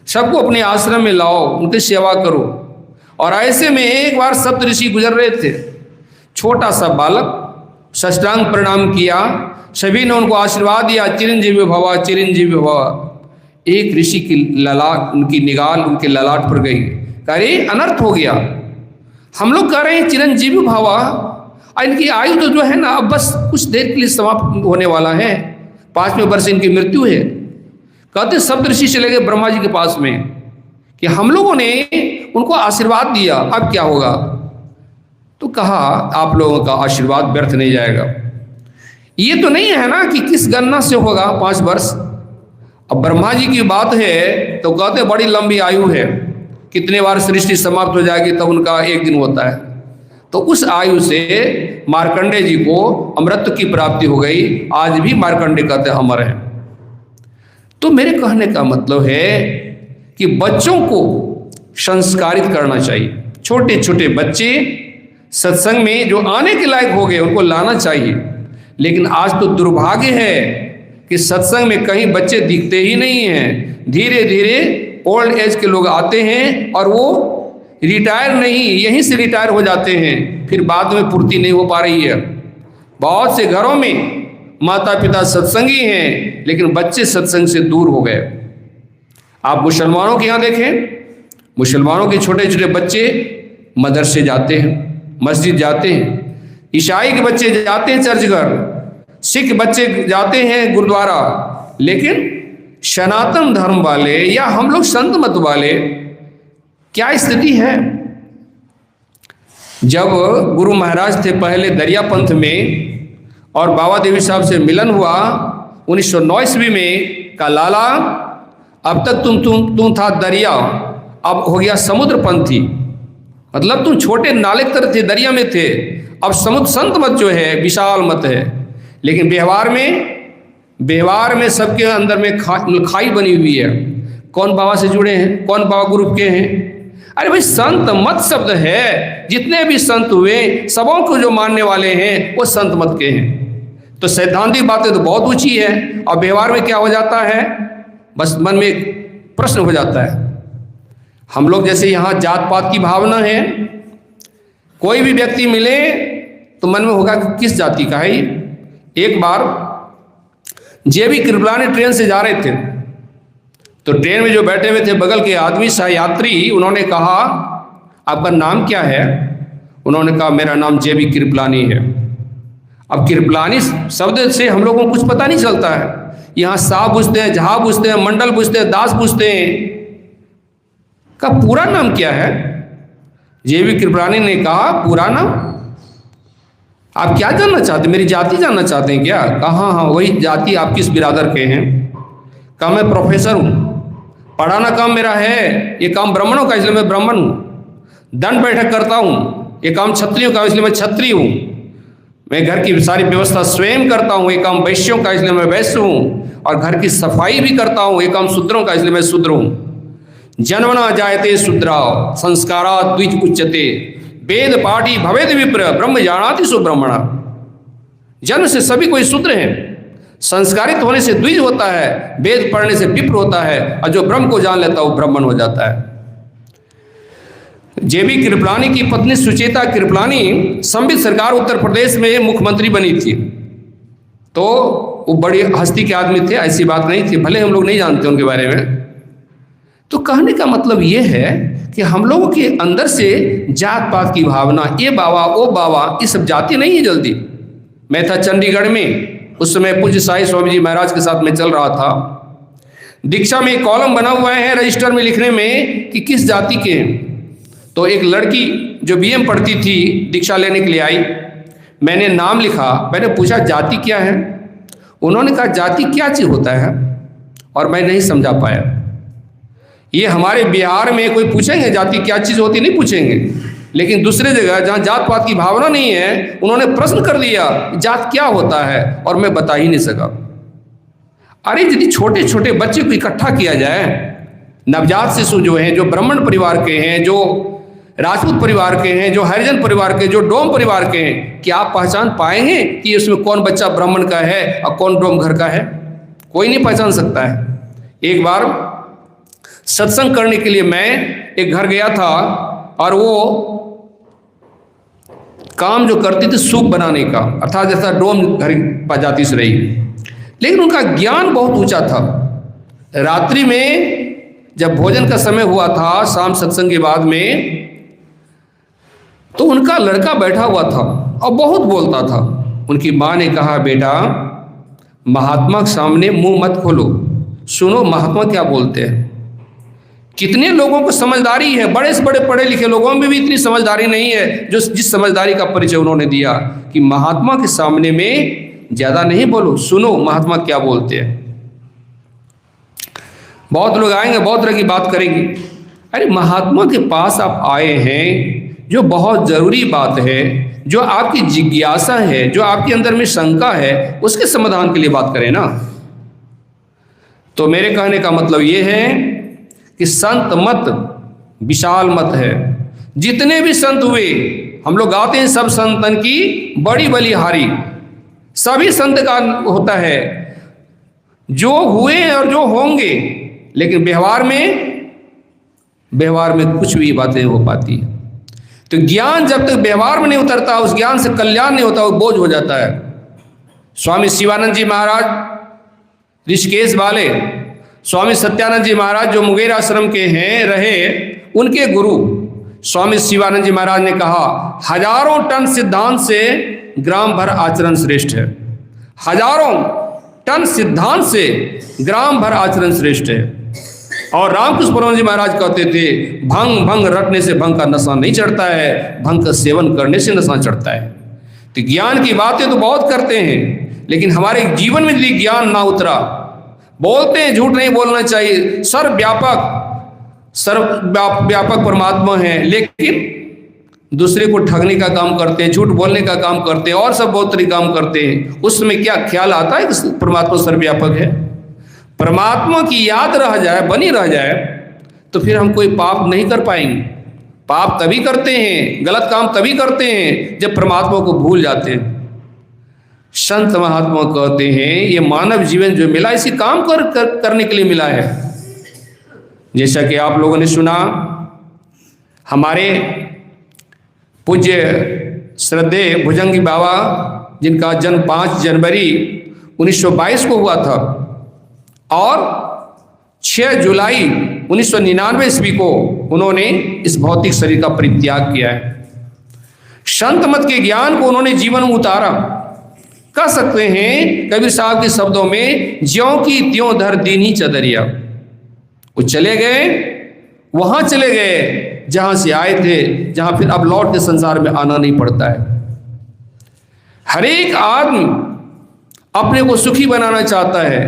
सबको अपने आश्रम में लाओ, उनकी सेवा करो। और ऐसे में एक बार सप्त ऋषि गुजर रहे थे, छोटा सा बालक साष्टांग प्रणाम किया, सभी ने उनको आशीर्वाद दिया, चिरंजीवी भवा चिरंजीवी भवा। एक ऋषि की ललाट, उनकी निगाह उनके ललाट पर गई। कह रहे अनर्थ हो गया, हम लोग कह रहे हैं चिरंजीवी भवा, इनकी आयु तो जो है ना अब बस कुछ देर के लिए समाप्त होने वाला है, 5वें वर्ष इनकी मृत्यु है। कहते सप्त ऋषि चले गए ब्रह्मा जी के पास में कि हम लोगों ने उनको आशीर्वाद दिया, अब क्या होगा? तो कहा आप लोगों का आशीर्वाद व्यर्थ नहीं जाएगा। ये तो नहीं है ना कि किस गणना से होगा 5 वर्ष। अब ब्रह्मा जी की बात है तो कहते बड़ी लंबी आयु है, कितने बार सृष्टि समाप्त हो जाएगी तब उनका एक दिन होता है। तो उस आयु से मार्कंडे जी को अमृत की प्राप्ति हो गई। आज भी मार्कंडे कहते अमर हैं। तो मेरे कहने का मतलब है कि बच्चों को संस्कारित करना चाहिए। छोटे छोटे बच्चे सत्संग में जो आने के लायक हो गए उनको लाना चाहिए। लेकिन आज तो दुर्भाग्य है कि सत्संग में कहीं बच्चे दिखते ही नहीं हैं। धीरे धीरे ओल्ड एज के लोग आते हैं और वो रिटायर नहीं, यहीं से रिटायर हो जाते हैं, फिर बाद में पूर्ति नहीं हो पा रही है। बहुत से घरों में माता पिता सत्संगी हैं लेकिन बच्चे सत्संग से दूर हो गए। आप मुसलमानों के यहाँ देखें, मुसलमानों के छोटे छोटे बच्चे मदरसे जाते हैं, मस्जिद जाते हैं, ईसाई के बच्चे जाते हैं चर्चघर, सिख बच्चे जाते हैं गुरुद्वारा। लेकिन सनातन धर्म वाले या हम लोग संत मत वाले क्या स्थिति है? जब गुरु महाराज थे पहले दरिया पंथ में और बाबा देवी साहब से मिलन हुआ 1909 ईस्वी में, का लाला अब तक तुम था दरिया, अब हो गया समुद्र पंथी। मतलब तुम छोटे नाले की तरह थे, दरिया में थे, अब समुद्र संत मत जो है विशाल मत है। लेकिन व्यवहार में सबके अंदर में खाई बनी हुई है। कौन बाबा से जुड़े हैं, कौन बाबा ग्रुप के हैं? अरे भाई संत मत शब्द है, जितने भी संत हुए सबों को जो मानने वाले हैं वो संत मत के हैं। तो सैद्धांतिक बातें तो बहुत ऊंची है और व्यवहार में क्या हो जाता है, बस मन में एक प्रश्न हो जाता है। हम लोग जैसे यहाँ जात पात की भावना है, कोई भी व्यक्ति मिले तो मन में होगा कि किस जाति का है ये। एक बार जेबी कृपलानी ट्रेन से जा रहे थे तो ट्रेन में जो बैठे हुए थे बगल के आदमी सहयात्री, उन्होंने कहा आपका नाम क्या है? उन्होंने कहा मेरा नाम जेबी कृपलानी है। अब कृपलानी शब्द से हम लोगों को कुछ पता नहीं चलता है। यहाँ साहब पूछते हैं, जहाँ पूछते हैं, मंडल पूछते हैं, दास पूछते हैं, का पूरा नाम क्या है? जेबी कृपलानी ने कहा पूरा नाम? आप क्या जानना चाहते हैं? मेरी जाति जानना चाहते हैं क्या? कहा हाँ वही जाति, आप किस बिरादर के हैं? कहा मैं प्रोफेसर हूँ। पढ़ाना काम मेरा है, ये काम ब्राह्मणों का इसलिए मैं ब्राह्मण हूँ। दंड बैठक करता हूँ, ये काम क्षत्रियों का इसलिए मैं क्षत्रिय हूँ। मैं घर की सारी व्यवस्था स्वयं करता हूँ, ये काम वैश्यों का इसलिए मैं वैश्य हूँ। और घर की सफाई भी करता हूँ, ये काम शूद्रों का इसलिए मैं शूद्र हूँ। जन्मना जायते शूद्रा संस्कारात् द्विज उच्यते, वेद पाठी भवेद विप्र ब्रह्म जानाति सो ब्राह्मणा। जन्म से सभी कोई शूद्र हैं, संस्कारित होने से द्विज होता है, वेद पढ़ने से विप्र होता है, और जो ब्रह्म को जान लेता है वो ब्राह्मण हो जाता है। जेबी कृपलानी की पत्नी सुचेता कृपलानी संबित सरकार उत्तर प्रदेश में मुख्यमंत्री बनी थी। तो वो बड़ी हस्ती के आदमी थे, ऐसी बात नहीं थी, भले हम लोग नहीं जानते उनके बारे में। तो कहने का मतलब ये है कि हम लोगों के अंदर से जात पात की भावना, ये बाबा वो बाबा, ये सब जाती नहीं है जल्दी। मैं था चंडीगढ़ में, उस समय पूज्य साई स्वामी जी महाराज के साथ में चल रहा था। दीक्षा में एक कॉलम बना हुआ है रजिस्टर में लिखने में कि किस जाति के हैं। तो एक लड़की जो बीएम पढ़ती थी दीक्षा लेने के लिए आई, मैंने नाम लिखा, मैंने पूछा जाति क्या है। उन्होंने कहा जाति क्या चीज़ होता है, और मैं नहीं समझा पाया। ये हमारे बिहार में कोई पूछेंगे जाति क्या चीज़ होती, नहीं पूछेंगे, लेकिन दूसरे जगह जहाँ जात पात की भावना नहीं है उन्होंने प्रश्न कर दिया जात क्या होता है, और मैं बता ही नहीं सका। अरे यदि छोटे छोटे बच्चे को इकट्ठा किया जाए, नवजात शिशु जो हैं, जो ब्राह्मण परिवार के हैं, जो राजपूत परिवार के हैं, जो हरिजन परिवार के, जो डोम परिवार के हैं, क्या आप पहचान पाए हैं कि इसमें कौन बच्चा ब्राह्मण का है और कौन डोम घर का है? कोई नहीं पहचान सकता है। एक बार सत्संग करने के लिए मैं एक घर गया था, और वो काम जो करती थी सूप बनाने का, अर्थात जैसा डोम घर जाती से रही, लेकिन उनका ज्ञान बहुत ऊंचा था। रात्रि में जब भोजन का समय हुआ था, शाम सत्संग के बाद में, तो उनका लड़का बैठा हुआ था और बहुत बोलता था। उनकी माँ ने कहा, बेटा महात्मा के सामने मुंह मत खोलो, सुनो महात्मा क्या बोलते हैं। कितने लोगों को समझदारी है, बड़े से बड़े पढ़े लिखे लोगों में भी इतनी समझदारी नहीं है जो जिस समझदारी का परिचय उन्होंने दिया कि महात्मा के सामने में ज़्यादा नहीं बोलो, सुनो महात्मा क्या बोलते हैं। बहुत लोग आएंगे, बहुत तरह की बात करेंगे। अरे महात्मा के पास आप आए हैं, जो बहुत ज़रूरी बात है, जो आपकी जिज्ञासा है, जो आपके अंदर में शंका है, उसके समाधान के लिए बात करें ना। तो मेरे कहने का मतलब ये है कि संत मत विशाल मत है। जितने भी संत हुए, हम लोग गाते हैं सब संतन की बड़ी बलिहारी, सभी संत का होता है, जो हुए और जो होंगे, लेकिन व्यवहार में कुछ भी बातें हो पाती है। तो ज्ञान जब तक व्यवहार में नहीं उतरता, उस ज्ञान से कल्याण नहीं होता, वो बोझ हो जाता है। स्वामी शिवानंद जी महाराज ऋषिकेश वाले, स्वामी सत्यानंद जी महाराज जो मुंगेर आश्रम के हैं रहे, उनके गुरु स्वामी शिवानंद जी महाराज ने कहा, हजारों टन सिद्धांत से ग्राम भर आचरण श्रेष्ठ है। हजारों टन सिद्धांत से ग्राम भर आचरण श्रेष्ठ है। और रामकृष्ण परमहंस जी महाराज कहते थे, भंग रटने से भंग का नशा नहीं चढ़ता है, भंग का सेवन करने से नशा चढ़ता है। तो ज्ञान की बातें तो बहुत करते हैं, लेकिन हमारे जीवन में यदि ज्ञान ना उतरा, बोलते हैं झूठ नहीं बोलना चाहिए, सर्वव्यापक परमात्मा है, लेकिन दूसरे को ठगने का काम करते हैं, झूठ बोलने का काम करते हैं, और सब बहुत तरीके काम करते हैं। उस समय क्या ख्याल आता है कि परमात्मा सर्वव्यापक है? परमात्मा की याद रह जाए, बनी रह जाए, तो फिर हम कोई पाप नहीं कर पाएंगे। पाप तभी करते हैं, गलत काम तभी करते हैं जब परमात्मा को भूल जाते हैं। संत महात्मा कहते हैं ये मानव जीवन जो मिला इसी काम करने के लिए मिला है। जैसा कि आप लोगों ने सुना, हमारे पूज्य श्रद्धेय भुजंगी बाबा, जिनका जन्म 5 जनवरी 1922 को हुआ था और 6 जुलाई 1999 ईस्वी को उन्होंने इस भौतिक शरीर का परित्याग किया है। संत मत के ज्ञान को उन्होंने जीवन में उतारा। कह सकते हैं कबीर साहब के शब्दों में, ज्यों की त्यों धर दीनी चदरिया। वो चले गए, वहां चले गए जहां से आए थे, जहां फिर अब लौट के संसार में आना नहीं पड़ता है। हर एक आदमी अपने को सुखी बनाना चाहता है,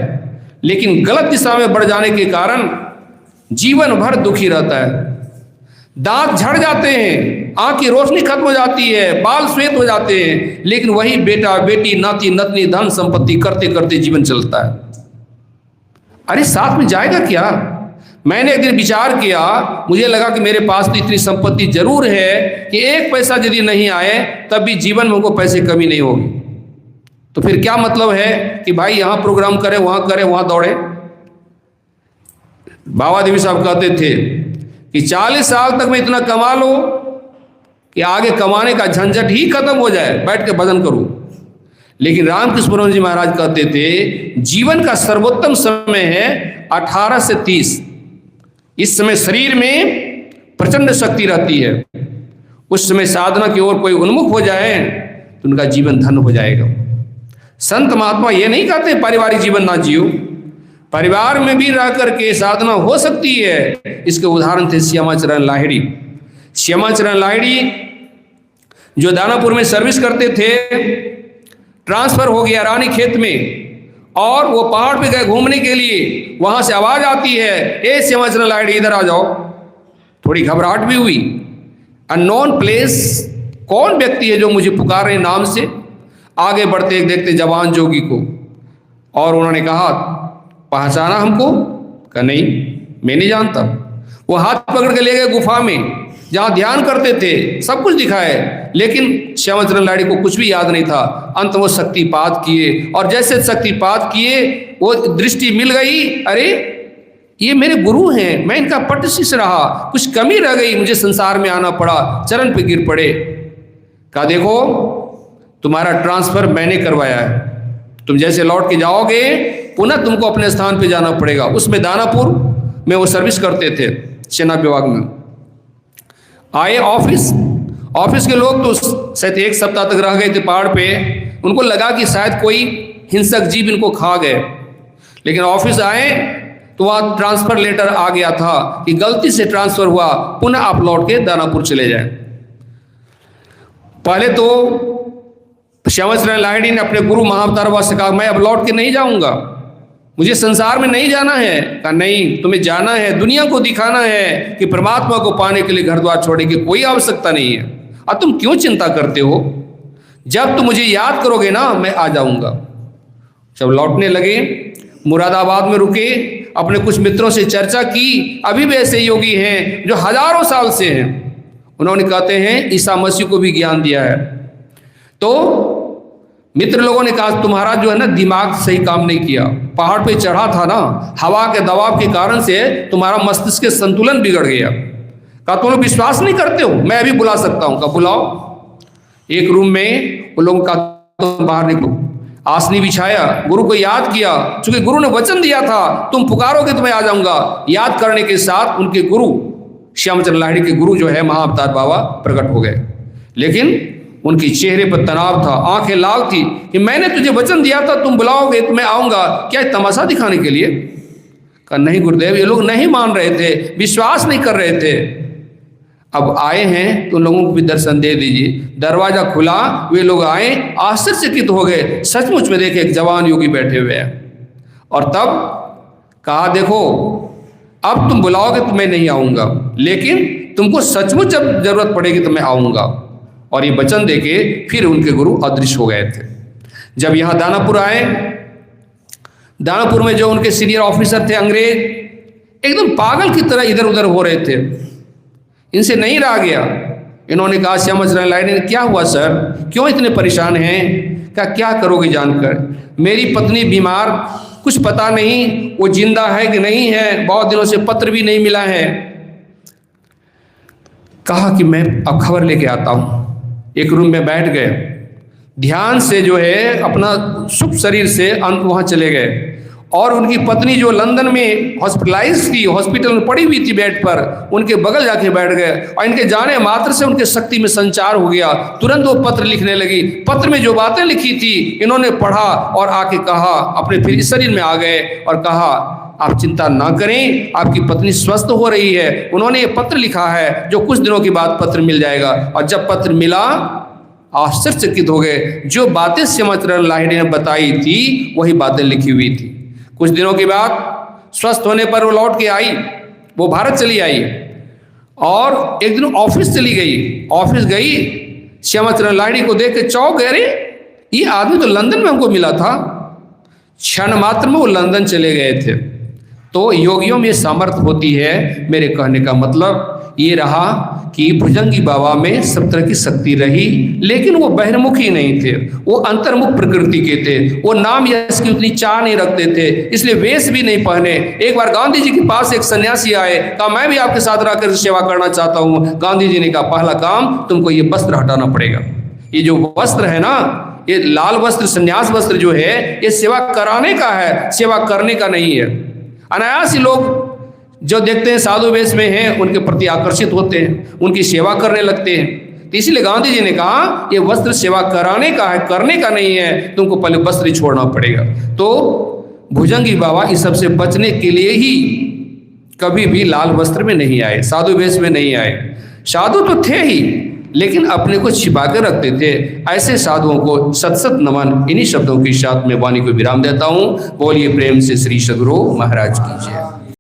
लेकिन गलत दिशा में बढ़ जाने के कारण जीवन भर दुखी रहता है, दांत झड़ जाते हैं, आंख की रोशनी खत्म हो जाती है, बाल श्वेत हो जाते हैं, लेकिन वही बेटा बेटी नाती नतनी धन संपत्ति करते करते जीवन चलता है। अरे साथ में जाएगा क्या? मैंने एक दिन विचार किया, मुझे लगा कि मेरे पास तो इतनी संपत्ति जरूर है कि एक पैसा यदि नहीं आए तब भी जीवन में हमको पैसे कमी नहीं होगी। तो फिर क्या मतलब है कि भाई यहाँ प्रोग्राम करें, वहाँ दौड़े। बाबा देवी साहब कहते थे कि 40 साल तक मैं इतना कमा लो कि आगे कमाने का झंझट ही खत्म हो जाए, बैठ के भजन करूं। लेकिन रामकृष्ण परमहंस जी महाराज कहते थे जीवन का सर्वोत्तम समय है 18 से 30। इस समय शरीर में प्रचंड शक्ति रहती है, उस समय साधना की ओर कोई उन्मुख हो जाए तो उनका जीवन धन्य हो जाएगा। संत महात्मा ये नहीं कहते पारिवारिक जीवन ना जियो, परिवार में भी रह करके साधना हो सकती है। इसके उदाहरण थे श्यामाचरण लाहिड़ी। श्यामाचरण लाहिड़ी जो दानापुर में सर्विस करते थे, ट्रांसफर हो गया रानी खेत में, और वो पहाड़ पे गए घूमने के लिए। वहां से आवाज आती है, ए श्यामाचरण लाहिड़ी इधर आ जाओ। थोड़ी घबराहट भी हुई, अननोन प्लेस, कौन व्यक्ति है जो मुझे पुकार रहे नाम से। आगे बढ़ते देखते जवान जोगी को, और उन्होंने कहा पहचाना हमको? कहा नहीं, मैं नहीं जानता। वो हाथ पकड़ के ले गए गुफा में जहां ध्यान करते थे, सब कुछ दिखाए, लेकिन श्यामाचरण लाहिड़ी को कुछ भी याद नहीं था। अंत वो शक्तिपात किए, और जैसे शक्तिपात किए वो दृष्टि मिल गई, अरे ये मेरे गुरु हैं, मैं इनका पट्ट शिष्य रहा, कुछ कमी रह गई, मुझे संसार में आना पड़ा, चरण पे गिर पड़े। कहा देखो तुम्हारा ट्रांसफर मैंने करवाया है, तुम जैसे लौट के जाओगे पुनः तुमको अपने स्थान पे जाना पड़ेगा। उसमें दानापुर में वो सर्विस करते थे सेना विभाग में। आए ऑफिस के लोग तो शायद 1 सप्ताह तक रह गए थे पहाड़ पे। उनको लगा कि शायद कोई हिंसक जीव इनको खा गए, लेकिन ऑफिस आए तो वहाँ ट्रांसफर लेटर आ गया था कि गलती से ट्रांसफर हुआ, पुनः आप लौट के दानापुर चले जाएं। पहले तो श्यामाचरण लाहिड़ी ने अपने गुरु महाअवतार बाबा से कहा मैं अब लौट के नहीं जाऊंगा, मुझे संसार में नहीं जाना है। कहा नहीं, तुम्हें जाना है, दुनिया को दिखाना है कि परमात्मा को पाने के लिए घर द्वार छोड़ने की कोई आवश्यकता नहीं है। अब तुम क्यों चिंता करते हो? जब तुम मुझे याद करोगे ना मैं आ जाऊंगा। जब लौटने लगे मुरादाबाद में रुके, अपने कुछ मित्रों से चर्चा की। अभी भी ऐसे योगी हैं जो हजारों साल से हैं। उन्होंने कहते हैं ईसा मसीह को भी ज्ञान दिया है। तो मित्र लोगों ने कहा तुम्हारा जो है ना दिमाग सही काम नहीं किया, पहाड़ पे चढ़ा था ना, हवा के दबाव के कारण से तुम्हारा मस्तिष्क के संतुलन बिगड़ गया। कहा तुम लोग विश्वास नहीं करते हो, मैं अभी बुला सकता हूँ। कहा बुलाओ। एक रूम में उन लोगों का तुम बाहर निकलो, आसनी बिछाया, गुरु को याद किया, चूंकि गुरु ने वचन दिया था तुम पुकारोगे तो मैं आ जाऊंगा। याद करने के साथ उनके गुरु श्यामाचरण लाहिड़ी के गुरु जो है महाअवतार बाबा प्रकट हो गए। लेकिन उनके चेहरे पर तनाव था, आंखें लाल थी कि मैंने तुझे वचन दिया था तुम बुलाओगे तो मैं आऊंगा, क्या तमाशा दिखाने के लिए? कहा नहीं गुरुदेव, ये लोग नहीं मान रहे थे, विश्वास नहीं कर रहे थे। अब आए हैं तो लोगों को भी दर्शन दे दीजिए। दरवाजा खुला, वे लोग आए, आश्चर्यचकित हो गए, सचमुच में देखे एक जवान योगी बैठे हुए हैं। और तब कहा देखो अब तुम बुलाओगे तो मैं नहीं आऊंगा, लेकिन तुमको सचमुच जब जरूरत पड़ेगी तो मैं आऊंगा। और ये वचन देके फिर उनके गुरु अदृश्य हो गए थे। जब यहाँ दानापुर आए, दानापुर में जो उनके सीनियर ऑफिसर थे अंग्रेज, एकदम पागल की तरह इधर उधर हो रहे थे, इनसे नहीं रहा गया। इन्होंने कहा श्यामाचरण लाहिड़ी ने क्या हुआ सर, क्यों इतने परेशान हैं? क्या क्या करोगे जानकर? मेरी पत्नी बीमार, कुछ पता नहीं वो जिंदा है कि नहीं है, बहुत दिनों से पत्र भी नहीं मिला है। कहा कि मैं अब खबर लेके आता हूँ। एक रूम में बैठ गए, ध्यान से जो है अपना सुख शरीर से अंत वहाँ चले गए। और उनकी पत्नी जो लंदन में हॉस्पिटलाइज थी, हॉस्पिटल में पड़ी हुई थी बेड पर, उनके बगल जाके बैठ गए। और इनके जाने मात्र से उनके शक्ति में संचार हो गया। तुरंत वो पत्र लिखने लगी। पत्र में जो बातें लिखी थी इन्होंने पढ़ा और आके कहा, अपने फिर शरीर में आ गए और कहा आप चिंता ना करें, आपकी पत्नी स्वस्थ हो रही है। उन्होंने ये पत्र लिखा है जो कुछ दिनों के बाद पत्र मिल जाएगा। और जब पत्र मिला आश्चर्यचकित हो गए। जो बातें श्यामाचरण लाहिड़ी ने बताई थी वही बातें लिखी हुई थी। कुछ दिनों के बाद स्वस्थ होने पर वो लौट के आई वो भारत चली आई और एक दिन ऑफिस चली गई। ऑफिस गई, श्यामाचरण लाहिड़ी को देख के चौंक गए, अरे ये आदमी तो लंदन में हमको मिला था। क्षण मात्र में वो लंदन चले गए थे। तो योगियों में सामर्थ्य होती है। मेरे कहने का मतलब ये रहा कि भुजंगी बाबा में सब तरह की शक्ति रही, लेकिन वो बहिर्मुखी नहीं थे, वो अंतर्मुख प्रकृति के थे। वो नाम यश की उतनी चाह नहीं रखते थे, इसलिए वेश भी नहीं पहने। एक बार गांधी जी के पास एक सन्यासी आए, कहा मैं भी आपके साथ रहकर सेवा करना चाहता हूँ। गांधी जी ने कहा पहला काम तुमको ये वस्त्र हटाना पड़ेगा। ये जो वस्त्र है ना, ये लाल वस्त्र, संन्यास वस्त्र जो है, ये सेवा कराने का है, सेवा करने का नहीं है। अनायास ही लोग जो देखते हैं साधु वेश में हैं, उनके प्रति आकर्षित होते हैं, उनकी सेवा करने लगते हैं। तो इसीलिए गांधी जी ने कहा ये वस्त्र सेवा कराने का है, करने का नहीं है, तुमको पहले वस्त्र छोड़ना पड़ेगा। तो भुजंगी बाबा इस सब से बचने के लिए ही कभी भी लाल वस्त्र में नहीं आए, साधु वेश में नहीं आए। साधु तो थे ही, लेकिन अपने को छिपा कर रखते थे। ऐसे साधुओं को सत सत नमन। इन्हीं शब्दों के साथ में वाणी को विराम देता हूँ। बोलिए प्रेम से श्री सद्गुरु महाराज की जय।